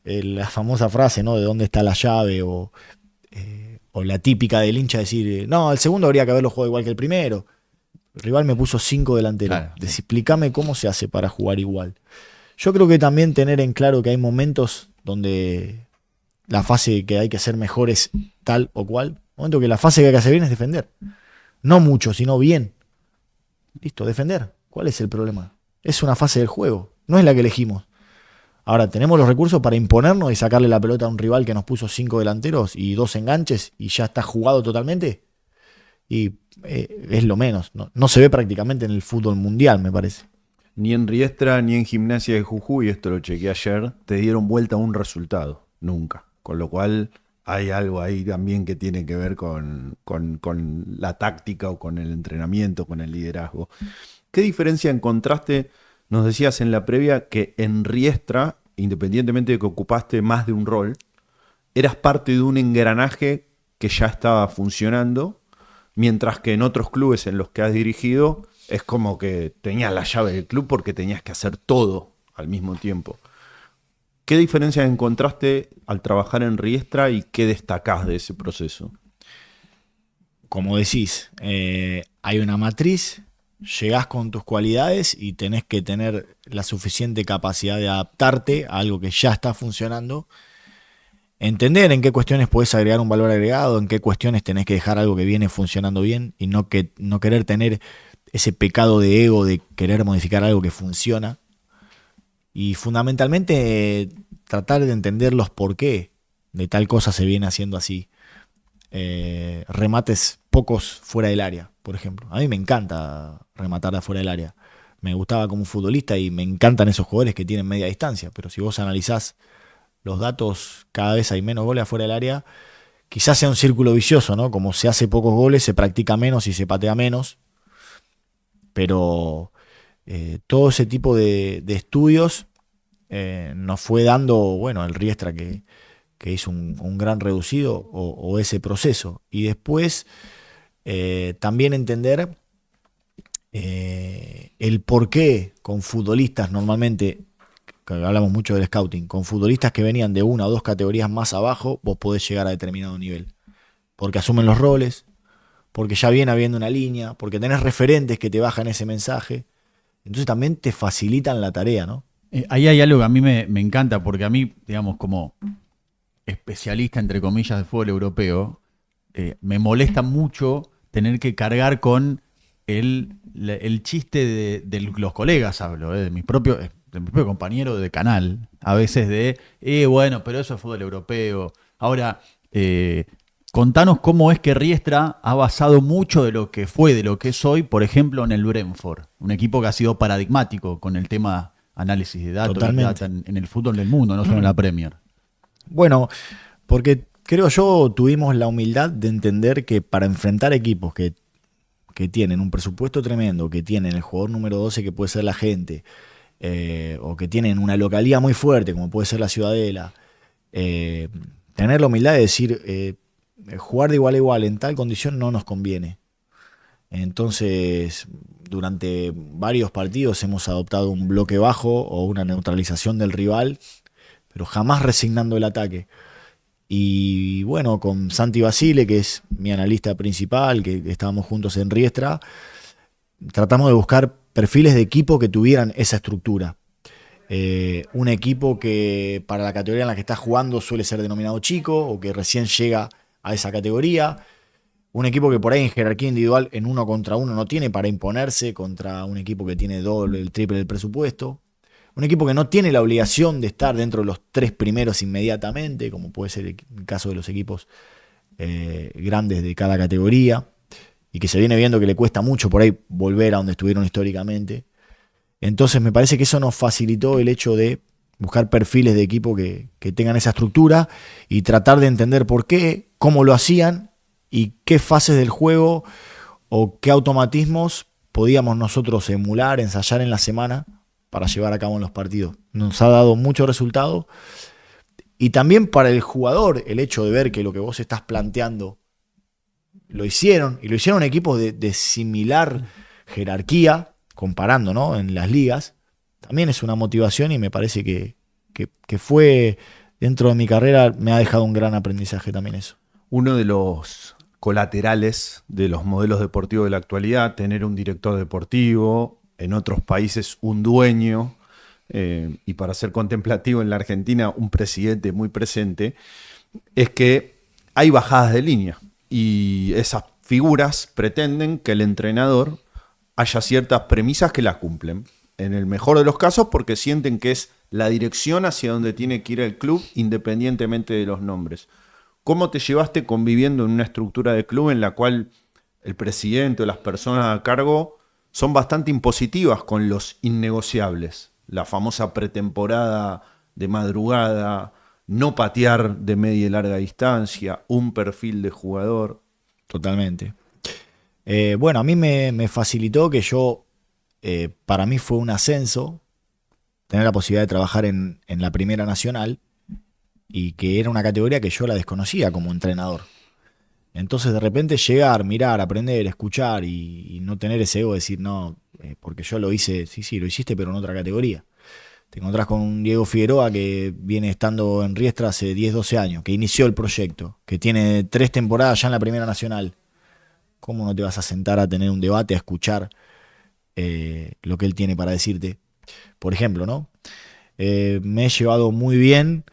la famosa frase, ¿no?, de dónde está la llave, o la típica del hincha decir, no, el segundo habría que haberlo jugado igual que el primero. El rival me puso 5 delanteros. Claro, sí. Explícame cómo se hace para jugar igual. Yo creo que también tener en claro que hay momentos donde la fase que hay que hacer mejor es tal o cual. Momento que la fase que hay que hacer bien es defender. No mucho, sino bien. Listo, defender. ¿Cuál es el problema? Es una fase del juego, no es la que elegimos. Ahora, tenemos los recursos para imponernos y sacarle la pelota a un rival que nos puso 5 delanteros y 2 enganches y ya está jugado totalmente. Y es lo menos. No se ve prácticamente en el fútbol mundial, me parece. Ni en Riestra ni en Gimnasia de Jujuy, esto lo chequeé ayer, te dieron vuelta a un resultado. Nunca. Con lo cual hay algo ahí también que tiene que ver con la táctica o con el entrenamiento, con el liderazgo. ¿Qué diferencia encontraste? Nos decías en la previa que en Riestra, independientemente de que ocupaste más de un rol, eras parte de un engranaje que ya estaba funcionando, mientras que en otros clubes en los que has dirigido es como que tenías la llave del club porque tenías que hacer todo al mismo tiempo. ¿Qué diferencias encontraste al trabajar en Riestra y qué destacás de ese proceso? Como decís, hay una matriz, llegás con tus cualidades y tenés que tener la suficiente capacidad de adaptarte a algo que ya está funcionando, entender en qué cuestiones podés agregar un valor agregado, en qué cuestiones tenés que dejar algo que viene funcionando bien y no querer tener ese pecado de ego de querer modificar algo que funciona. Y fundamentalmente tratar de entender los por qué de tal cosa se viene haciendo así. Remates pocos fuera del área, por ejemplo. A mí me encanta rematar de afuera del área. Me gustaba como futbolista y me encantan esos jugadores que tienen media distancia. Pero si vos analizás los datos, cada vez hay menos goles afuera del área. Quizás sea un círculo vicioso, ¿no? Como se hace pocos goles, se practica menos y se patea menos. Pero todo ese tipo de estudios nos fue dando, bueno, el Riestra que hizo un gran reducido o ese proceso. Y después también entender el por qué con futbolistas normalmente, que hablamos mucho del scouting, con futbolistas que venían de 1 o 2 categorías más abajo, vos podés llegar a determinado nivel. Porque asumen los roles, porque ya viene habiendo una línea, porque tenés referentes que te bajan ese mensaje. Entonces también te facilitan la tarea, ¿no? Ahí hay algo que a mí me encanta, porque a mí, digamos, como especialista, entre comillas, de fútbol europeo, me molesta mucho tener que cargar con el chiste de los colegas, hablo, de mis propios compañeros de canal, a veces bueno, pero eso es fútbol europeo. Ahora, contanos cómo es que Riestra ha basado mucho de lo que fue, de lo que es hoy, por ejemplo, en el Brentford, un equipo que ha sido paradigmático con el tema análisis de datos, data en el fútbol del mundo, no solo en la Premier. Bueno, porque creo yo tuvimos la humildad de entender que para enfrentar equipos que tienen un presupuesto tremendo, que tienen el jugador número 12 que puede ser la gente, o que tienen una localía muy fuerte como puede ser la Ciudadela, tener la humildad de decir, jugar de igual a igual en tal condición no nos conviene. Entonces, durante varios partidos hemos adoptado un bloque bajo o una neutralización del rival, pero jamás resignando el ataque. Y bueno, con Santi Basile, que es mi analista principal, que estábamos juntos en Riestra, tratamos de buscar perfiles de equipo que tuvieran esa estructura. Un equipo que para la categoría en la que está jugando suele ser denominado chico o que recién llega a esa categoría. Un equipo que por ahí en jerarquía individual en 1 contra 1 no tiene para imponerse contra un equipo que tiene doble, el triple del presupuesto. Un equipo que no tiene la obligación de estar dentro de los 3 primeros inmediatamente, como puede ser el caso de los equipos grandes de cada categoría, y que se viene viendo que le cuesta mucho por ahí volver a donde estuvieron históricamente. Entonces me parece que eso nos facilitó el hecho de buscar perfiles de equipo que tengan esa estructura y tratar de entender por qué, cómo lo hacían y qué fases del juego o qué automatismos podíamos nosotros emular, ensayar en la semana para llevar a cabo en los partidos. Nos ha dado mucho resultado. Y también para el jugador, el hecho de ver que lo que vos estás planteando lo hicieron, y lo hicieron equipos de similar jerarquía, comparando, ¿no?, en las ligas, también es una motivación y me parece que fue, dentro de mi carrera, me ha dejado un gran aprendizaje también eso. Uno de los colaterales de los modelos deportivos de la actualidad, tener un director deportivo, en otros países un dueño, y para ser contemplativo en la Argentina un presidente muy presente, es que hay bajadas de línea y esas figuras pretenden que el entrenador haya ciertas premisas que las cumplen. En el mejor de los casos porque sienten que es la dirección hacia donde tiene que ir el club independientemente de los nombres. ¿Cómo te llevaste conviviendo en una estructura de club en la cual el presidente o las personas a cargo son bastante impositivas con los innegociables? La famosa pretemporada de madrugada, no patear de media y larga distancia, un perfil de jugador. Totalmente. Bueno, a mí me facilitó que para mí fue un ascenso tener la posibilidad de trabajar en la Primera Nacional y que era una categoría que yo la desconocía como entrenador. Entonces de repente llegar, mirar, aprender, escuchar y no tener ese ego de decir no, porque yo lo hice, sí, lo hiciste pero en otra categoría. Te encontrás con un Diego Figueroa que viene estando en Riestra hace 10, 12 años, que inició el proyecto, que tiene 3 temporadas ya en la Primera Nacional. ¿Cómo no te vas a sentar a tener un debate, a escuchar lo que él tiene para decirte? Por ejemplo, ¿no? Me he llevado muy bien,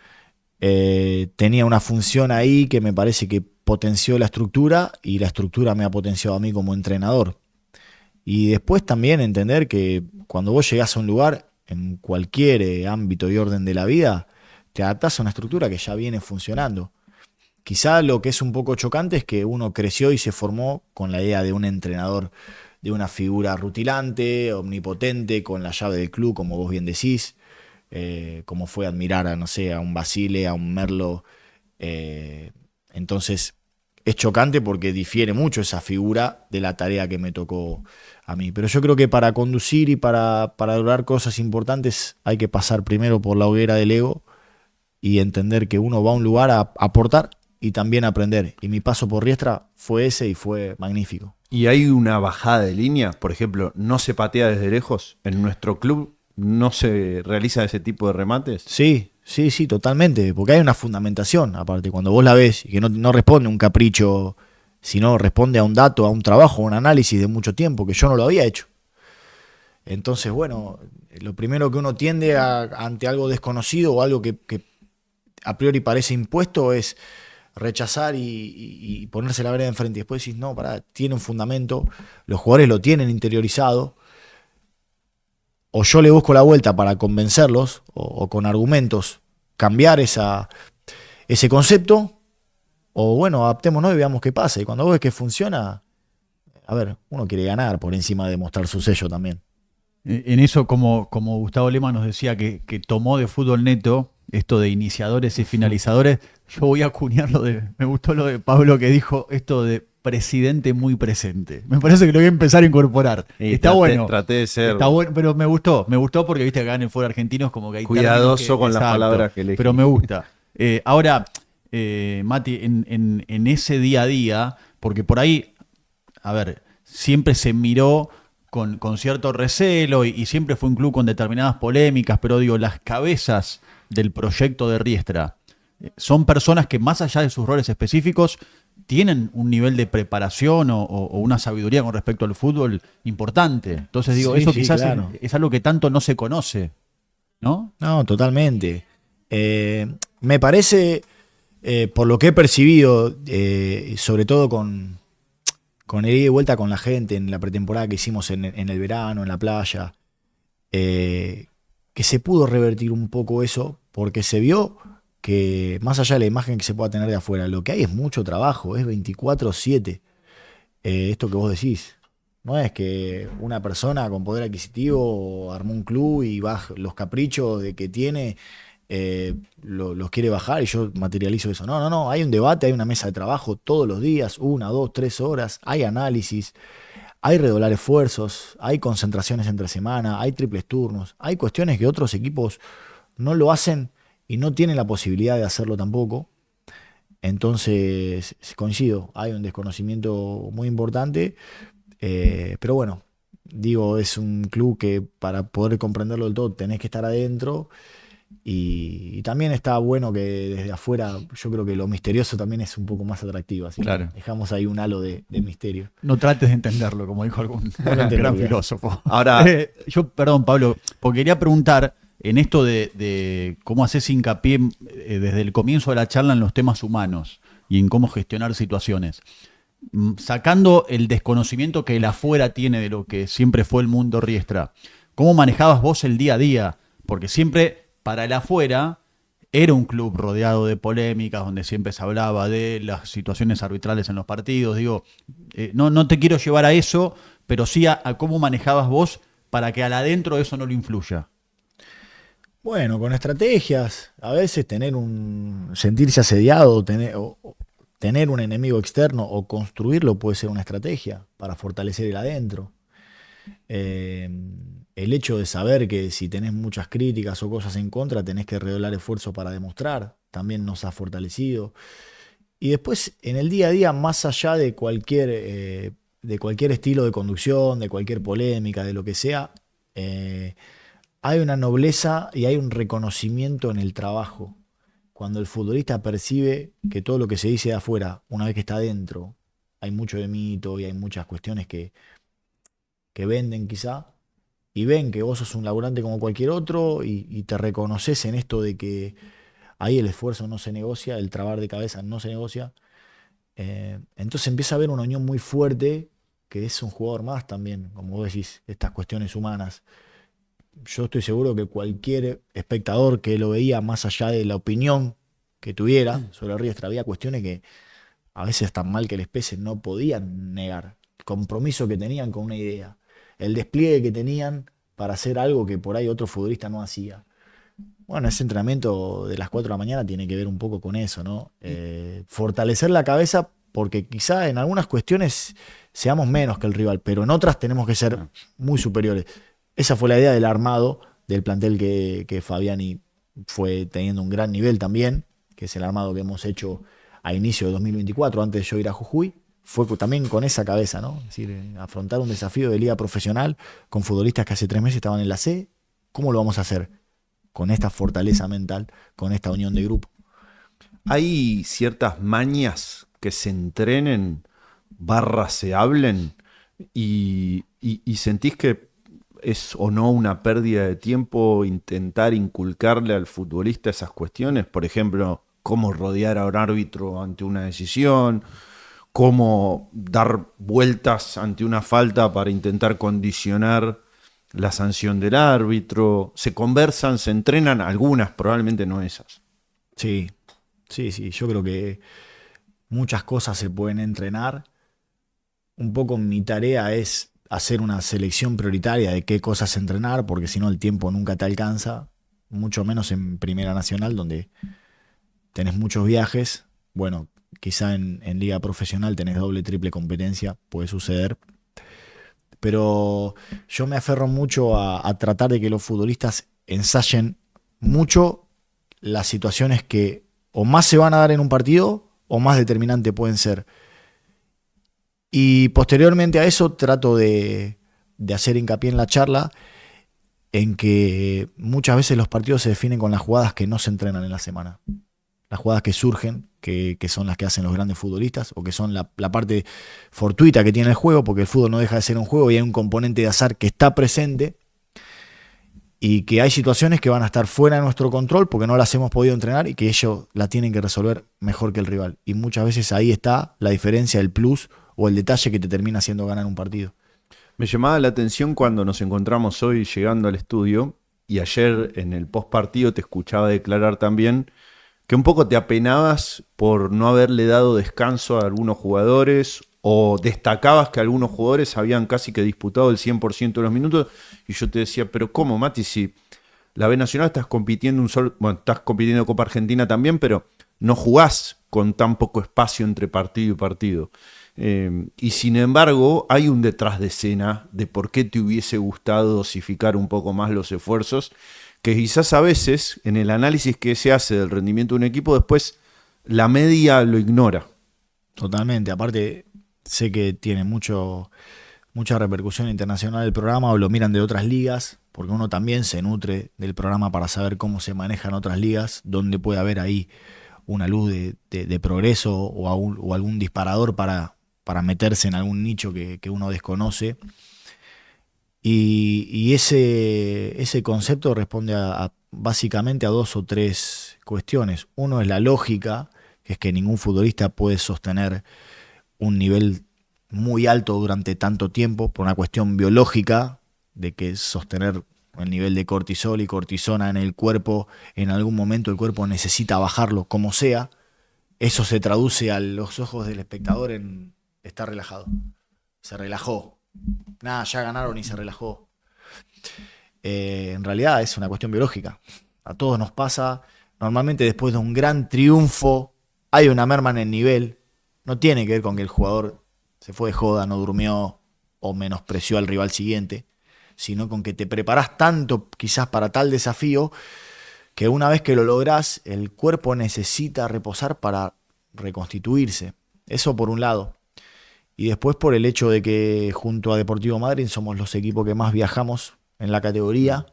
tenía una función ahí que me parece que potenció la estructura y la estructura me ha potenciado a mí como entrenador. Y después también entender que cuando vos llegás a un lugar, en cualquier ámbito y orden de la vida, te adaptás a una estructura que ya viene funcionando. Quizá lo que es un poco chocante es que uno creció y se formó con la idea de un entrenador, de una figura rutilante, omnipotente, con la llave del club, como vos bien decís, como fue admirar a, no sé, a un Basile, a un Merlo. Entonces es chocante porque difiere mucho esa figura de la tarea que me tocó a mí. Pero yo creo que para conducir y para lograr cosas importantes hay que pasar primero por la hoguera del ego y entender que uno va a un lugar a aportar y también aprender. Y mi paso por Riestra fue ese y fue magnífico. ¿Y hay una bajada de línea? Por ejemplo, ¿no se patea desde lejos? ¿En nuestro club no se realiza ese tipo de remates? Sí, totalmente. Porque hay una fundamentación, aparte, cuando vos la ves y que no responde a un capricho, sino responde a un dato, a un trabajo, a un análisis de mucho tiempo, que yo no lo había hecho. Entonces, bueno, lo primero que uno tiende ante algo desconocido o algo que a priori parece impuesto es rechazar y ponerse la vereda enfrente. Y después decís, no, pará, tiene un fundamento, los jugadores lo tienen interiorizado, o yo le busco la vuelta para convencerlos, o con argumentos cambiar ese concepto, o bueno, adaptémonos y veamos qué pasa. Y cuando vos ves que funciona, a ver, uno quiere ganar por encima de mostrar su sello también. En eso, como Gustavo Lema nos decía que tomó de Fútbol Neto esto de iniciadores y finalizadores, yo voy a acuñar me gustó lo de Pablo que dijo esto de presidente muy presente. Me parece que lo voy a empezar a incorporar. Está bueno. Traté de ser Está bueno, pero me gustó porque viste que acá en el fútbol argentino es como que hay cuidadoso con las exacto, palabras que elegí. pero me gusta. Ahora, Mati, en ese día a día, porque por ahí, a ver, siempre se miró con cierto recelo y siempre fue un club con determinadas polémicas, pero digo, las cabezas del proyecto de Riestra son personas que más allá de sus roles específicos tienen un nivel de preparación o una sabiduría con respecto al fútbol importante. Entonces digo, Sí, eso sí, quizás claro. es algo que tanto no se conoce, ¿no? No, totalmente. Me parece, por lo que he percibido, sobre todo con el ida y vuelta con la gente en la pretemporada que hicimos en el verano, en la playa, que se pudo revertir un poco eso, porque se vio que más allá de la imagen que se pueda tener de afuera, lo que hay es mucho trabajo, es 24/7. Esto que vos decís. No es que una persona con poder adquisitivo armó un club y baja los caprichos de que tiene, los quiere bajar y yo materializo eso. No, no, no. Hay un debate, hay una mesa de trabajo todos los días, 1, 2, 3 horas. Hay análisis, hay redoblar esfuerzos, hay concentraciones entre semana, hay triples turnos. Hay cuestiones que otros equipos no lo hacen y no tienen la posibilidad de hacerlo tampoco. Entonces, coincido, hay un desconocimiento muy importante, pero bueno, digo, es un club que para poder comprenderlo del todo tenés que estar adentro y también está bueno que desde afuera yo creo que lo misterioso también es un poco más atractivo, así Claro. que dejamos ahí un halo de misterio. No trates de entenderlo, como dijo algún No lo entiendo, gran claro. filósofo. Ahora- Perdón, Pablo, porque quería preguntar en esto de cómo haces hincapié desde el comienzo de la charla en los temas humanos y en cómo gestionar situaciones. Sacando el desconocimiento que el afuera tiene de lo que siempre fue el mundo Riestra, ¿cómo manejabas vos el día a día? Porque siempre para el afuera era un club rodeado de polémicas, donde siempre se hablaba de las situaciones arbitrales en los partidos. Digo, no te quiero llevar a eso, pero sí a cómo manejabas vos para que al adentro eso no lo influya. Bueno, con estrategias, a veces sentirse asediado, o tener un enemigo externo o construirlo puede ser una estrategia para fortalecer el adentro. Eh, el hecho de saber que si tenés muchas críticas o cosas en contra, tenés que redoblar esfuerzo para demostrar, también nos ha fortalecido. Y después, en el día a día, más allá de cualquier estilo de conducción, de cualquier polémica, de lo que sea, eh, hay una nobleza y hay un reconocimiento en el trabajo. Cuando el futbolista percibe que todo lo que se dice de afuera, una vez que está adentro, hay mucho de mito y hay muchas cuestiones que venden quizá, y ven que vos sos un laburante como cualquier otro y te reconoces en esto de que ahí el esfuerzo no se negocia, el trabar de cabeza no se negocia. Entonces empieza a haber una unión muy fuerte, que es un jugador más también, como vos decís, estas cuestiones humanas. Yo estoy seguro que cualquier espectador que lo veía más allá de la opinión que tuviera sobre Riestra, había cuestiones que a veces tan mal que les pese no podían negar. El compromiso que tenían con una idea, el despliegue que tenían para hacer algo que por ahí otro futbolista no hacía. Bueno, ese entrenamiento de las 4 de la mañana tiene que ver un poco con eso, ¿no? Fortalecer la cabeza porque quizá en algunas cuestiones seamos menos que el rival, pero en otras tenemos que ser muy superiores. Esa fue la idea del armado del plantel que Fabiani fue teniendo un gran nivel también, que es el armado que hemos hecho a inicio de 2024, antes de yo ir a Jujuy. Fue también con esa cabeza, ¿no? Es decir, afrontar un desafío de liga profesional con futbolistas que hace 3 meses estaban en la C. ¿Cómo lo vamos a hacer? Con esta fortaleza mental, con esta unión de grupo. ¿Hay ciertas mañas que se entrenen, barra se hablen y sentís que ¿Es o no una pérdida de tiempo intentar inculcarle al futbolista esas cuestiones? Por ejemplo, cómo rodear a un árbitro ante una decisión, cómo dar vueltas ante una falta para intentar condicionar la sanción del árbitro. Se conversan, se entrenan, algunas, probablemente no esas. Sí, sí, yo creo que muchas cosas se pueden entrenar. Un poco mi tarea es hacer una selección prioritaria de qué cosas entrenar, porque si no el tiempo nunca te alcanza, mucho menos en Primera Nacional, donde tenés muchos viajes. Bueno, quizá en liga profesional tenés doble, triple competencia, puede suceder. Pero yo me aferro mucho a tratar de que los futbolistas ensayen mucho las situaciones que o más se van a dar en un partido o más determinante pueden ser. Y posteriormente a eso trato de hacer hincapié en la charla en que muchas veces los partidos se definen con las jugadas que no se entrenan en la semana. Las jugadas que surgen, que son las que hacen los grandes futbolistas, o que son la parte fortuita que tiene el juego, porque el fútbol no deja de ser un juego y hay un componente de azar que está presente, y que hay situaciones que van a estar fuera de nuestro control porque no las hemos podido entrenar y que ellos la tienen que resolver mejor que el rival. Y muchas veces ahí está la diferencia, el plus o el detalle que te termina haciendo ganar un partido. Me llamaba la atención cuando nos encontramos hoy llegando al estudio, y ayer en el post partido te escuchaba declarar también que un poco te apenabas por no haberle dado descanso a algunos jugadores, o destacabas que algunos jugadores habían casi que disputado el 100% de los minutos, y yo te decía, pero ¿cómo, Mati? Si la B Nacional estás compitiendo estás compitiendo Copa Argentina también, pero no jugás con tan poco espacio entre partido y partido. Y sin embargo, hay un detrás de escena de por qué te hubiese gustado dosificar un poco más los esfuerzos, que quizás a veces, en el análisis que se hace del rendimiento de un equipo, después la media lo ignora. Totalmente, aparte sé que tiene mucha repercusión internacional el programa, o lo miran de otras ligas, porque uno también se nutre del programa para saber cómo se manejan otras ligas, dónde puede haber ahí una luz de progreso o algún disparador para meterse en algún nicho que uno desconoce. Y ese concepto responde básicamente a dos o tres cuestiones. Uno es la lógica, que es que ningún futbolista puede sostener un nivel muy alto durante tanto tiempo por una cuestión biológica, de que sostener el nivel de cortisol y cortisona en el cuerpo, en algún momento el cuerpo necesita bajarlo como sea. Eso se traduce a los ojos del espectador en estar relajado. Se relajó. Nada, ya ganaron y se relajó. En realidad es una cuestión biológica. A todos nos pasa. Normalmente después de un gran triunfo hay una merma en el nivel. No tiene que ver con que el jugador se fue de joda, no durmió o menospreció al rival siguiente, sino con que te preparás tanto quizás para tal desafío que una vez que lo lográs, el cuerpo necesita reposar para reconstituirse. Eso por un lado. Y después por el hecho de que junto a Deportivo Madryn somos los equipos que más viajamos en la categoría.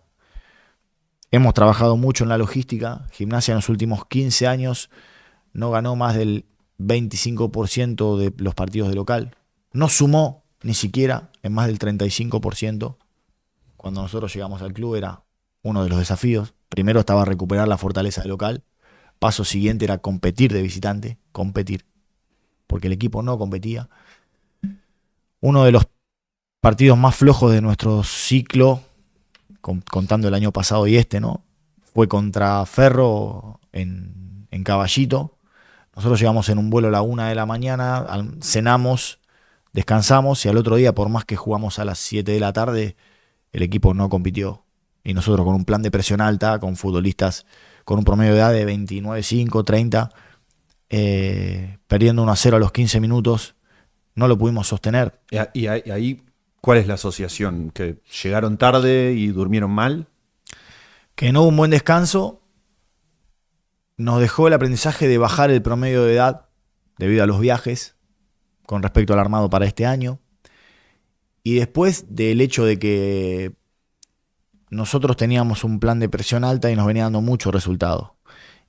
Hemos trabajado mucho en la logística. Gimnasia en los últimos 15 años no ganó más del 25% de los partidos de local. No sumó ni siquiera en más del 35%. Cuando nosotros llegamos al club era uno de los desafíos. Primero estaba recuperar la fortaleza de local. Paso siguiente era competir de visitante. Competir. Porque el equipo no competía. Uno de los partidos más flojos de nuestro ciclo, contando el año pasado y ¿no? Fue contra Ferro en Caballito. Nosotros llegamos en un vuelo a la 1 de la mañana, cenamos, descansamos, y al otro día, por más que jugamos a las 7 de la tarde, el equipo no compitió. Y nosotros con un plan de presión alta, con futbolistas con un promedio de edad de 29, 5, 30, perdiendo 1-0 a los 15 minutos, no lo pudimos sostener. Y ahí, ¿cuál es la asociación? ¿Que llegaron tarde y durmieron mal? Que no hubo un buen descanso. Nos dejó el aprendizaje de bajar el promedio de edad debido a los viajes con respecto al armado para este año. Y después del hecho de que nosotros teníamos un plan de presión alta y nos venía dando mucho resultado.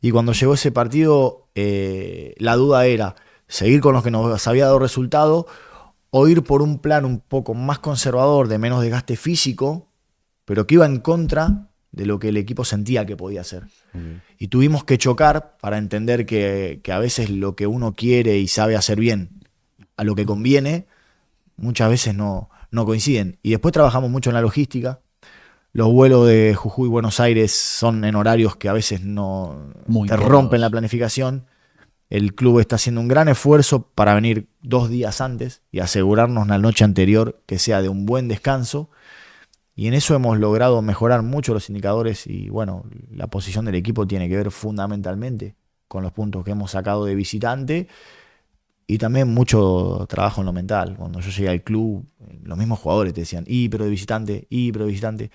Y cuando llegó ese partido, la duda era seguir con los que nos había dado resultado o ir por un plan un poco más conservador, de menos desgaste físico, pero que iba en contra de lo que el equipo sentía que podía hacer. Y tuvimos que chocar para entender que a veces lo que uno quiere y sabe hacer bien, a lo que conviene, muchas veces no coinciden. Y después trabajamos mucho en la logística. Los vuelos de Jujuy y Buenos Aires son en horarios que a veces Muy te incómodos. rompen la planificación. El club está haciendo un gran esfuerzo para venir 2 días antes y asegurarnos la noche anterior que sea de un buen descanso. Y en eso hemos logrado mejorar mucho los indicadores y bueno, la posición del equipo tiene que ver fundamentalmente con los puntos que hemos sacado de visitante y también mucho trabajo en lo mental. Cuando yo llegué al club, los mismos jugadores te decían, pero de visitante.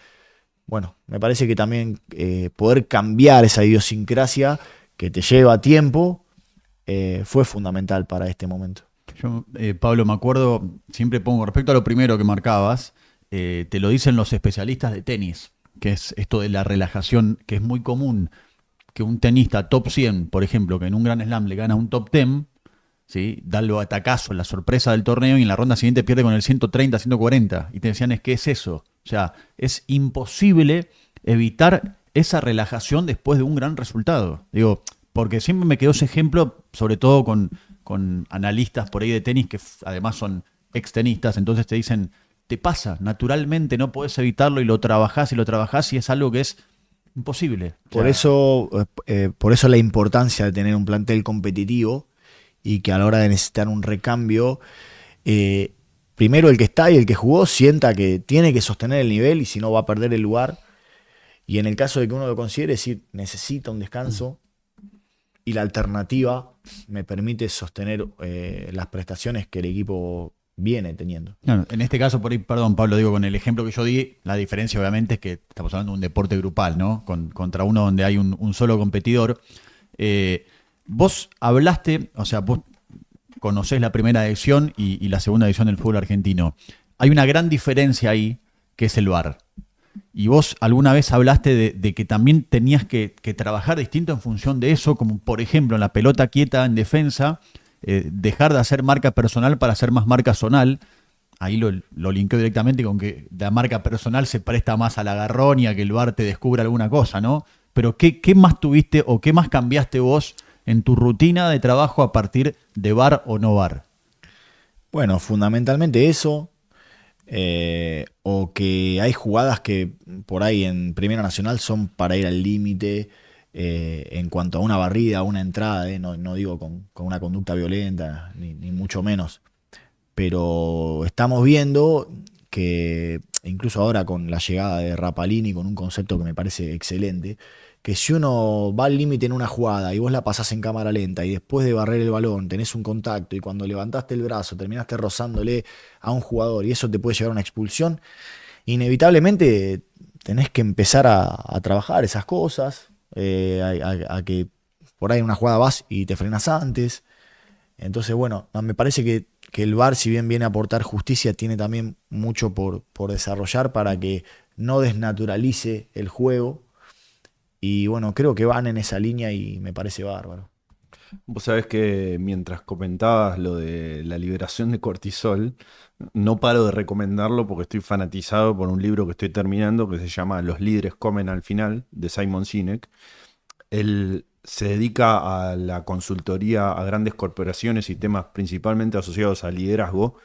Bueno, me parece que también poder cambiar esa idiosincrasia que te lleva tiempo fue fundamental para este momento. Yo, Pablo, me acuerdo, siempre pongo respecto a lo primero que marcabas, te lo dicen los especialistas de tenis, que es esto de la relajación, que es muy común que un tenista top 100, por ejemplo, que en un Grand Slam le gana un top 10, ¿sí? Da el batacazo, la sorpresa del torneo y en la ronda siguiente pierde con el 130, 140. Y te decían, ¿qué es eso? O sea, es imposible evitar esa relajación después de un gran resultado. Digo, porque siempre me quedó ese ejemplo, sobre todo con analistas por ahí de tenis que además son extenistas, entonces te dicen, te pasa, naturalmente no podés evitarlo y lo trabajás y es algo que es imposible. O sea, Por eso la importancia de tener un plantel competitivo y que a la hora de necesitar un recambio, primero el que está y el que jugó sienta que tiene que sostener el nivel y si no va a perder el lugar. Y en el caso de que uno lo considere, decir, necesita un descanso y la alternativa me permite sostener las prestaciones que el equipo viene teniendo. Claro, en este caso, por ahí, perdón, Pablo, digo, con el ejemplo que yo di, la diferencia obviamente es que estamos hablando de un deporte grupal, ¿no? Contra uno donde hay un solo competidor. Vos hablaste, o sea, vos conocés la primera edición y la segunda edición del fútbol argentino. Hay una gran diferencia ahí, que es el VAR. Y vos alguna vez hablaste de que también tenías que trabajar distinto en función de eso, como por ejemplo en la pelota quieta en defensa, dejar de hacer marca personal para hacer más marca zonal. Ahí lo linkeo directamente con que la marca personal se presta más al agarrón y a que el VAR te descubra alguna cosa, ¿no? Pero ¿qué más tuviste o qué más cambiaste vos en tu rutina de trabajo a partir de VAR o no VAR? Bueno, fundamentalmente eso, o que hay jugadas que por ahí en Primera Nacional son para ir al límite en cuanto a una barrida, una entrada, no digo con una conducta violenta, ni mucho menos. Pero estamos viendo que, incluso ahora con la llegada de Rapalini, con un concepto que me parece excelente, que si uno va al límite en una jugada y vos la pasás en cámara lenta y después de barrer el balón tenés un contacto y cuando levantaste el brazo terminaste rozándole a un jugador y eso te puede llevar a una expulsión, inevitablemente tenés que empezar a trabajar esas cosas, a que por ahí en una jugada vas y te frenas antes. Entonces, bueno, me parece que el VAR, si bien viene a aportar justicia, tiene también mucho por desarrollar para que no desnaturalice el juego. Y bueno, creo que van en esa línea y me parece bárbaro. Vos sabés que mientras comentabas lo de la liberación de cortisol, no paro de recomendarlo porque estoy fanatizado por un libro que estoy terminando que se llama Los líderes comen al final, de Simon Sinek. Él se dedica a la consultoría a grandes corporaciones y temas principalmente asociados al liderazgo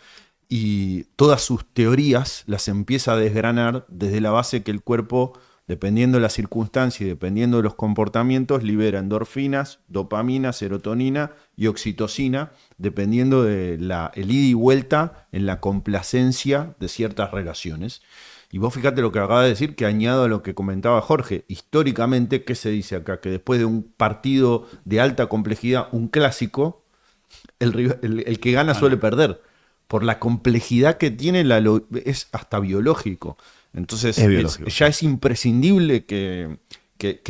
y todas sus teorías las empieza a desgranar desde la base que el cuerpo, dependiendo de la circunstancia y dependiendo de los comportamientos, libera endorfinas, dopamina, serotonina y oxitocina, dependiendo de el ida y vuelta en la complacencia de ciertas relaciones. Y vos fíjate lo que acaba de decir, que añado a lo que comentaba Jorge. Históricamente, ¿qué se dice acá? Que después de un partido de alta complejidad, un clásico, el que gana suele perder. Por la complejidad que tiene, es hasta biológico. Entonces, Es biológico. ya es imprescindible que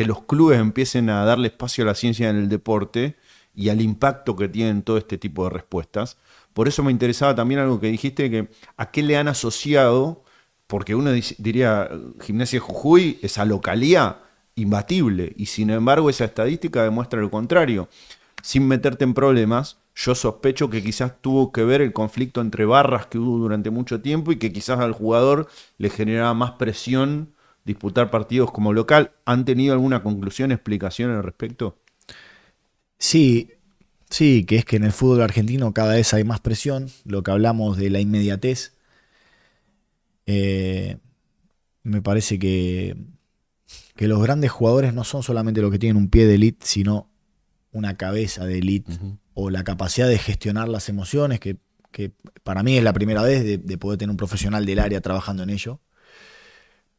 los clubes empiecen a darle espacio a la ciencia en el deporte y al impacto que tienen todo este tipo de respuestas. Por eso me interesaba también algo que dijiste, que a qué le han asociado, porque uno diría, Gimnasia de Jujuy, esa localía imbatible, y sin embargo esa estadística demuestra lo contrario. Sin meterte en problemas, yo sospecho que quizás tuvo que ver el conflicto entre barras que hubo durante mucho tiempo y que quizás al jugador le generaba más presión disputar partidos como local. ¿Han tenido alguna conclusión, explicación al respecto? Sí, sí, que es que en el fútbol argentino cada vez hay más presión, lo que hablamos de la inmediatez. eh, Me parece que los grandes jugadores no son solamente los que tienen un pie de elite, sino una cabeza de elite o la capacidad de gestionar las emociones, que para mí es la primera vez de poder tener un profesional del área trabajando en ello.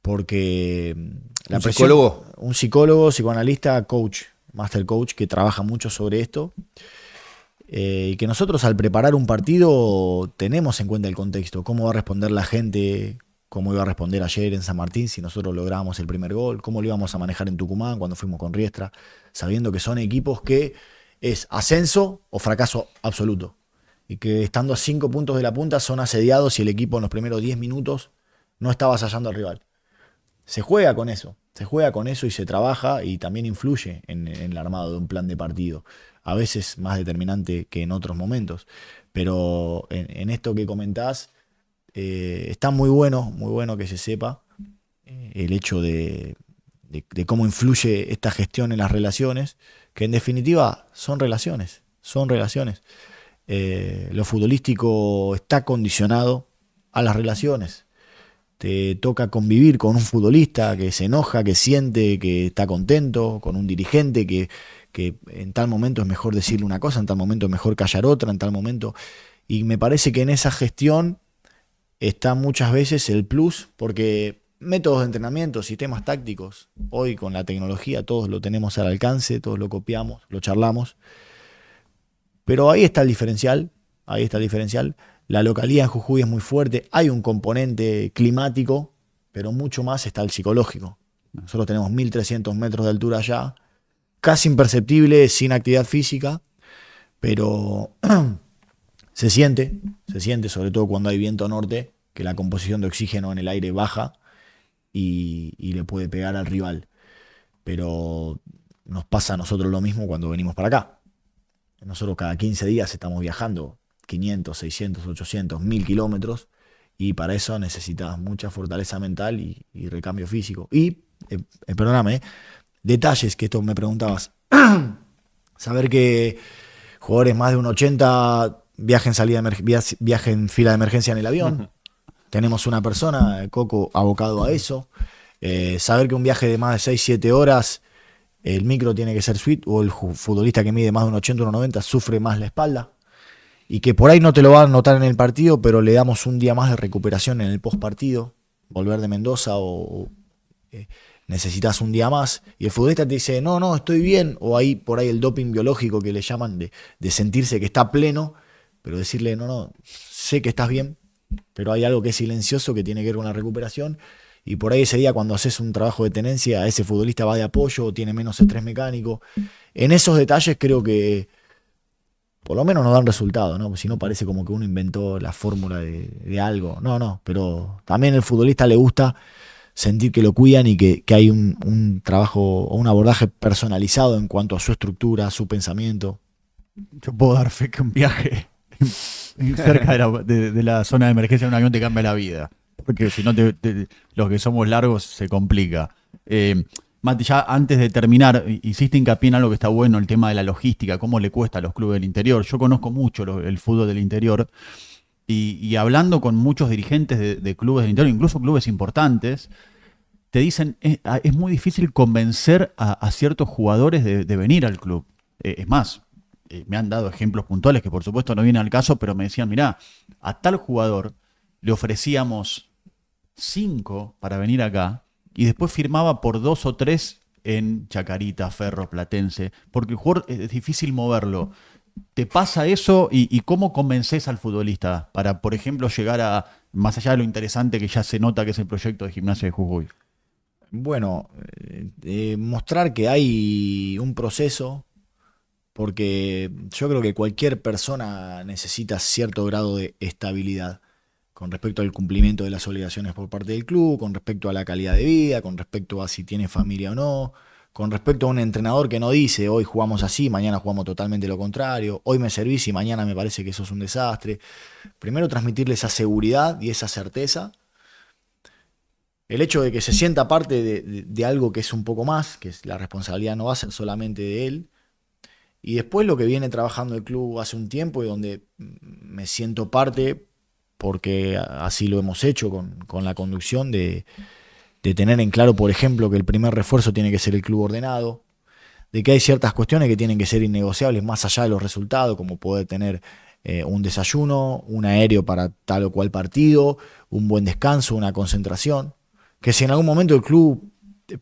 Porque la ¿Un presión, psicólogo? un psicólogo, psicoanalista, coach, master coach, que trabaja mucho sobre esto. Y que nosotros al preparar un partido tenemos en cuenta el contexto, cómo va a responder la gente, cómo iba a responder ayer en San Martín si nosotros lográbamos el primer gol, cómo lo íbamos a manejar en Tucumán cuando fuimos con Riestra, sabiendo que son equipos que es ascenso o fracaso absoluto. Y que estando a 5 puntos de la punta son asediados y el equipo en los primeros 10 minutos no está avasallando al rival. Se juega con eso y se trabaja y también influye en el armado de un plan de partido. A veces más determinante que en otros momentos. Pero en esto que comentás, está muy bueno que se sepa el hecho de cómo influye esta gestión en las relaciones, que en definitiva son relaciones, son relaciones. Lo futbolístico está condicionado a las relaciones. Te toca convivir con un futbolista que se enoja, que siente, que está contento, con un dirigente que en tal momento es mejor decirle una cosa, en tal momento es mejor callar otra, en tal momento. Y me parece que en esa gestión está muchas veces el plus, porque métodos de entrenamiento, sistemas tácticos, hoy con la tecnología todos lo tenemos al alcance, todos lo copiamos, lo charlamos. Pero ahí está el diferencial, ahí está el diferencial. La localidad en Jujuy es muy fuerte, hay un componente climático, pero mucho más está el psicológico. Nosotros tenemos 1300 metros de altura allá, casi imperceptible, sin actividad física, pero se siente, sobre todo cuando hay viento norte, que la composición de oxígeno en el aire baja y le puede pegar al rival. Pero nos pasa a nosotros lo mismo cuando venimos para acá. Nosotros cada 15 días estamos viajando 500, 600, 800, 1000 kilómetros y para eso necesitas mucha fortaleza mental y recambio físico. Y, perdóname, detalles que esto me preguntabas. Saber que jugadores más de un 80 viajen en fila de emergencia en el avión. Tenemos una persona, Coco, abocado a eso. Saber que un viaje de más de 6, 7 horas, el micro tiene que ser suite, o el futbolista que mide más de un 80, 1,90 sufre más la espalda. Y que por ahí no te lo va a notar en el partido, pero le damos un día más de recuperación en el postpartido. Volver de Mendoza o necesitas un día más. Y el futbolista te dice, no, estoy bien. O ahí por ahí el doping biológico que le llaman de sentirse que está pleno, pero decirle, no, sé que estás bien, pero hay algo que es silencioso que tiene que ver con la recuperación. Y por ahí ese día cuando haces un trabajo de tenencia, ese futbolista va de apoyo o tiene menos estrés mecánico. En esos detalles creo que por lo menos nos dan resultado, ¿no? Si no parece como que uno inventó la fórmula de algo. No, pero también al futbolista le gusta sentir que lo cuidan y que hay un trabajo o un abordaje personalizado en cuanto a su estructura, su pensamiento. Yo puedo dar fe que un viaje cerca de la zona de emergencia de un avión te cambia la vida. Porque si no, los que somos largos se complica. Mati, ya antes de terminar, hiciste hincapié en algo que está bueno, el tema de la logística, cómo le cuesta a los clubes del interior. Yo conozco mucho el fútbol del interior y hablando con muchos dirigentes de clubes del interior, incluso clubes importantes, te dicen es muy difícil convencer a ciertos jugadores de venir al club. Es más, me han dado ejemplos puntuales que por supuesto no vienen al caso, pero me decían, mirá, a tal jugador le ofrecíamos 5 para venir acá y después firmaba por 2 o 3 en Chacarita, Ferro, Platense, porque el jugador es difícil moverlo. ¿Te pasa eso y cómo convences al futbolista para, por ejemplo, llegar a, más allá de lo interesante que ya se nota que es el proyecto de Gimnasia de Jujuy? Bueno, mostrar que hay un proceso, porque yo creo que cualquier persona necesita cierto grado de estabilidad con respecto al cumplimiento de las obligaciones por parte del club, con respecto a la calidad de vida, con respecto a si tiene familia o no, con respecto a un entrenador que no dice hoy jugamos así, mañana jugamos totalmente lo contrario, hoy me servís y mañana me parece que eso es un desastre. Primero transmitirle esa seguridad y esa certeza. el hecho de que se sienta parte de algo que es un poco más, que la responsabilidad no va a ser solamente de él. Y después lo que viene trabajando el club hace un tiempo y donde me siento parte, porque así lo hemos hecho con la conducción, de tener en claro, por ejemplo, que el primer refuerzo tiene que ser el club ordenado, de que hay ciertas cuestiones que tienen que ser innegociables más allá de los resultados, como poder tener un desayuno, un aéreo para tal o cual partido, un buen descanso, una concentración, que si en algún momento el club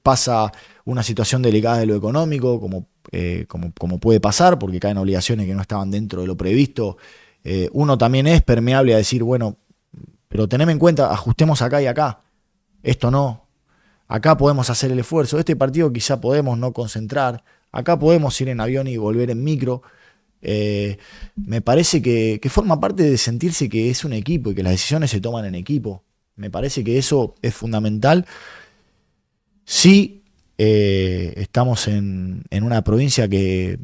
pasa una situación delicada de lo económico, como puede pasar, porque caen obligaciones que no estaban dentro de lo previsto, uno también es permeable a decir, bueno, pero teneme en cuenta, ajustemos acá y acá, esto no, acá podemos hacer el esfuerzo, este partido quizá podemos no concentrar, acá podemos ir en avión y volver en micro. Me parece que forma parte de sentirse que es un equipo y que las decisiones se toman en equipo. Me parece que eso es fundamental. Sí, estamos en una provincia que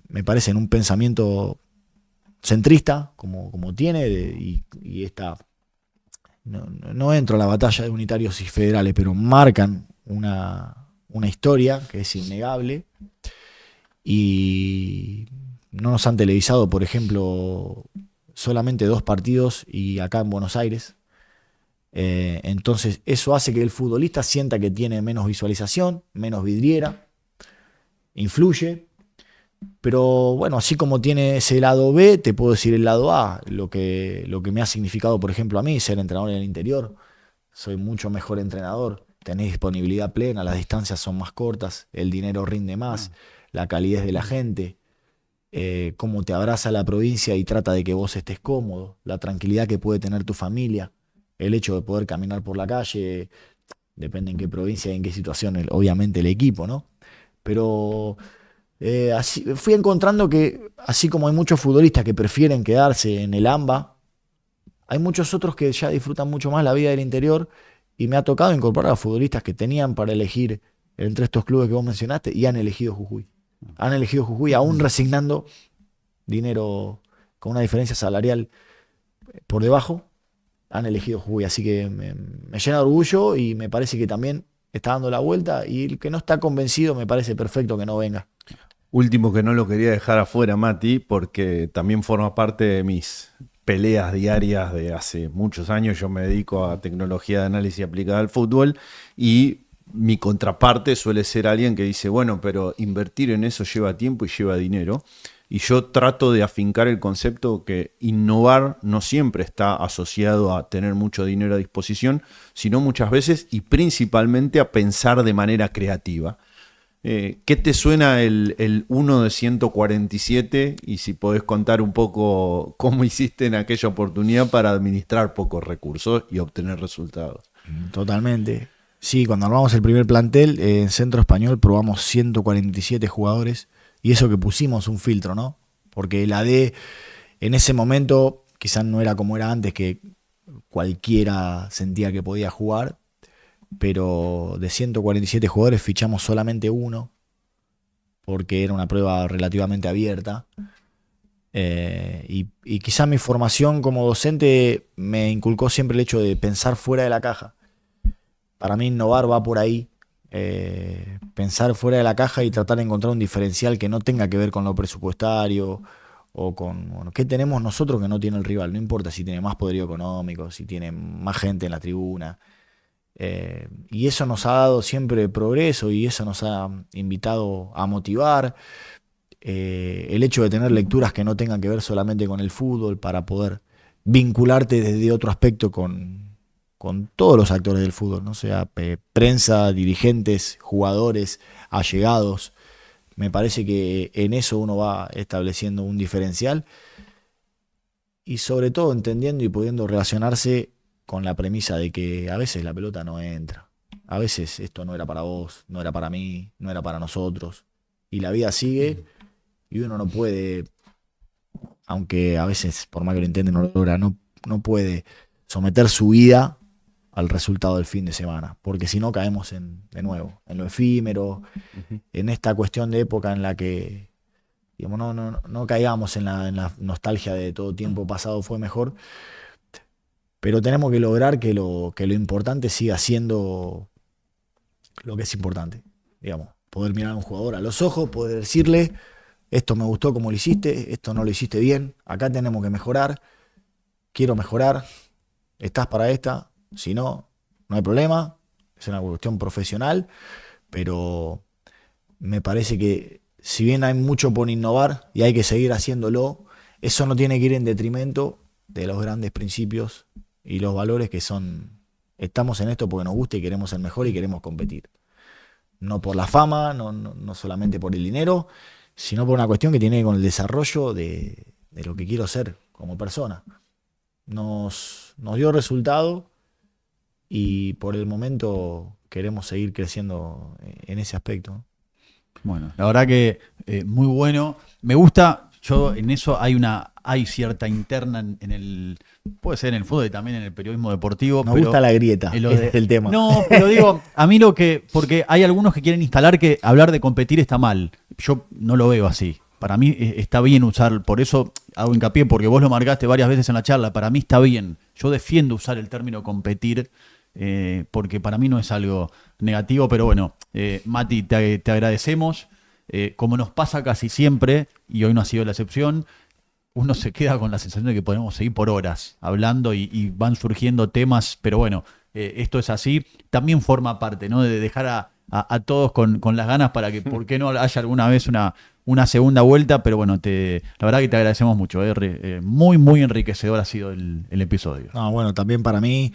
me parece en un pensamiento centrista, como tiene, y esta, no entro a la batalla de unitarios y federales, pero marcan una historia que es innegable. Y no nos han televisado, por ejemplo, solamente 2 partidos y acá en Buenos Aires. Entonces eso hace que el futbolista sienta que tiene menos visualización, menos vidriera, influye. Pero bueno, así como tiene ese lado B, te puedo decir el lado A, lo que me ha significado, por ejemplo, a mí ser entrenador en el interior. Soy mucho mejor entrenador, tenés disponibilidad plena, las distancias son más cortas, el dinero rinde más, la calidez de la gente, cómo te abraza la provincia y trata de que vos estés cómodo, la tranquilidad que puede tener tu familia, el hecho de poder caminar por la calle, depende en qué provincia y en qué situación, obviamente el equipo, ¿no? Pero así, fui encontrando que, así como hay muchos futbolistas que prefieren quedarse en el AMBA, hay muchos otros que ya disfrutan mucho más la vida del interior y me ha tocado incorporar a futbolistas que tenían para elegir entre estos clubes que vos mencionaste y han elegido Jujuy. Han elegido Jujuy aún resignando dinero con una diferencia salarial por debajo. Han elegido Jujuy, así que me llena de orgullo y me parece que también está dando la vuelta y el que no está convencido me parece perfecto que no venga. Último que no lo quería dejar afuera, Mati, porque también forma parte de mis peleas diarias de hace muchos años. Yo me dedico a tecnología de análisis aplicada al fútbol y mi contraparte suele ser alguien que dice, bueno, pero invertir en eso lleva tiempo y lleva dinero. Y yo trato de afincar el concepto que innovar no siempre está asociado a tener mucho dinero a disposición, sino muchas veces y principalmente a pensar de manera creativa. ¿Qué te suena el 1 de 147? Y si podés contar un poco cómo hiciste en aquella oportunidad para administrar pocos recursos y obtener resultados. Totalmente. Sí, cuando armamos el primer plantel, en Centro Español probamos 147 jugadores y eso que pusimos un filtro, ¿no? Porque la D en ese momento quizás no era como era antes, que cualquiera sentía que podía jugar, pero de 147 jugadores fichamos solamente uno, porque era una prueba relativamente abierta. Y quizá mi formación como docente me inculcó siempre el hecho de pensar fuera de la caja. Para mí innovar va por ahí, pensar fuera de la caja y tratar de encontrar un diferencial que no tenga que ver con lo presupuestario o con qué tenemos nosotros que no tiene el rival. No importa si tiene más poderío económico, si tiene más gente en la tribuna. Y eso nos ha dado siempre progreso y eso nos ha invitado a motivar. El hecho de tener lecturas que no tengan que ver solamente con el fútbol para poder vincularte desde otro aspecto con todos los actores del fútbol, ¿no? Sea prensa, dirigentes, jugadores, allegados. Me parece que en eso uno va estableciendo un diferencial y sobre todo entendiendo y pudiendo relacionarse con la premisa de que a veces la pelota no entra. A veces esto no era para vos, no era para mí, no era para nosotros. Y la vida sigue y uno no puede, aunque a veces por más que lo intente no lo logra, no puede someter su vida al resultado del fin de semana, porque si no caemos de nuevo en lo efímero, en esta cuestión de época en la que digamos, no caigamos en la nostalgia de todo tiempo pasado fue mejor. pero tenemos que lograr que lo importante siga siendo lo que es importante, digamos, poder mirar a un jugador a los ojos, poder decirle, esto me gustó como lo hiciste, esto no lo hiciste bien, acá tenemos que mejorar, quiero mejorar, estás para esta, si no, no hay problema, es una cuestión profesional, pero me parece que si bien hay mucho por innovar y hay que seguir haciéndolo, eso no tiene que ir en detrimento de los grandes principios y los valores que son, estamos en esto porque nos gusta y queremos ser mejor y queremos competir. No por la fama, no solamente por el dinero, sino por una cuestión que tiene que ver con el desarrollo de lo que quiero ser como persona. Nos dio resultado y por el momento queremos seguir creciendo en ese aspecto, ¿no? Bueno, la verdad que muy bueno. Me gusta, yo en eso hay cierta interna en el, puede ser en el fútbol y también en el periodismo deportivo. Nos pero gusta la grieta, ese es el tema. No, pero digo, a mí porque hay algunos que quieren instalar que hablar de competir está mal. Yo no lo veo así. Para mí está bien usar, por eso hago hincapié, porque vos lo marcaste varias veces en la charla, para mí está bien. Yo defiendo usar el término competir, porque para mí no es algo negativo, pero bueno, Mati, te agradecemos. Como nos pasa casi siempre, y hoy no ha sido la excepción, uno se queda con la sensación de que podemos seguir por horas hablando y van surgiendo temas, pero bueno, esto es así. También forma parte, ¿no?, de dejar a todos con las ganas para que, ¿por qué no haya alguna vez una segunda vuelta? Pero bueno, la verdad que te agradecemos mucho. Muy, muy enriquecedor ha sido el episodio. No, bueno, también para mí,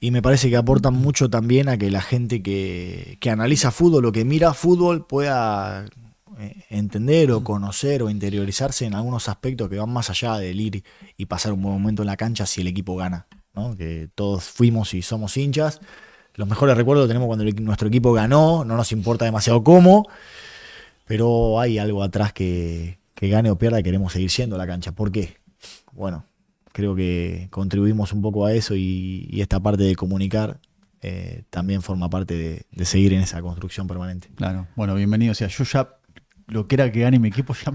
y me parece que aportan mucho también a que la gente que analiza fútbol o que mira fútbol pueda entender o conocer o interiorizarse en algunos aspectos que van más allá del ir y pasar un buen momento en la cancha si el equipo gana, ¿no? Que todos fuimos y somos hinchas. Los mejores recuerdos tenemos cuando nuestro equipo ganó, no nos importa demasiado cómo, pero hay algo atrás que gane o pierda, queremos seguir siendo la cancha. ¿Por qué? Bueno, creo que contribuimos un poco a eso y esta parte de comunicar también forma parte de seguir en esa construcción permanente. Claro, bueno, bienvenido. O sea, yo ya, lo que era que gane mi equipo, ya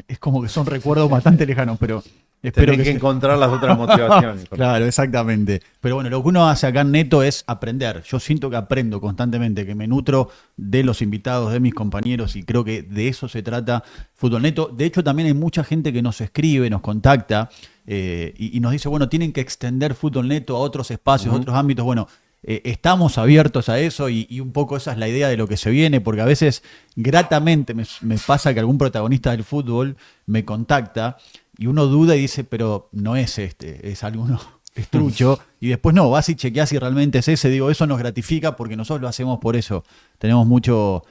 es como que son recuerdos bastante lejanos, pero espero Tenés que encontrar las otras motivaciones. Claro, exactamente. Pero bueno, lo que uno hace acá en Neto es aprender. Yo siento que aprendo constantemente, que me nutro de los invitados, de mis compañeros, y creo que de eso se trata Fútbol Neto. De hecho, también hay mucha gente que nos escribe, nos contacta y nos dice, bueno, tienen que extender Fútbol Neto a otros espacios, a otros ámbitos. Bueno, estamos abiertos a eso y un poco esa es la idea de lo que se viene, porque a veces gratamente me pasa que algún protagonista del fútbol me contacta y uno duda y dice, pero no es es alguno estrucho, y después no, vas y chequeás si realmente es ese. Digo, eso nos gratifica porque nosotros lo hacemos por eso. Tenemos mucho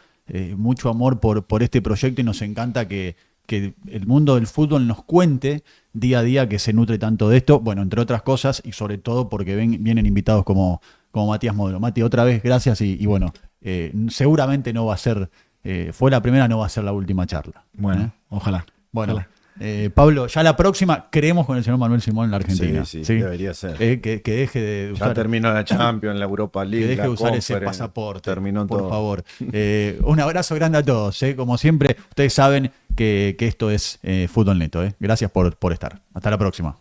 amor por este proyecto y nos encanta que el mundo del fútbol nos cuente día a día que se nutre tanto de esto, bueno, entre otras cosas, y sobre todo porque vienen invitados como Matías Modelo. Mati, otra vez, gracias y bueno, seguramente no va a ser, fue la primera, no va a ser la última charla. Bueno, ojalá. Bueno, ojalá. Pablo, ya la próxima creemos con el señor Manuel Simón en la Argentina. Sí, debería ser. Que deje de usar, ya terminó la Champions, la Europa League, que deje de usar ese pasaporte, por favor. Un abrazo grande a todos. Como siempre, ustedes saben que esto es Fútbol Neto. Gracias por estar. Hasta la próxima.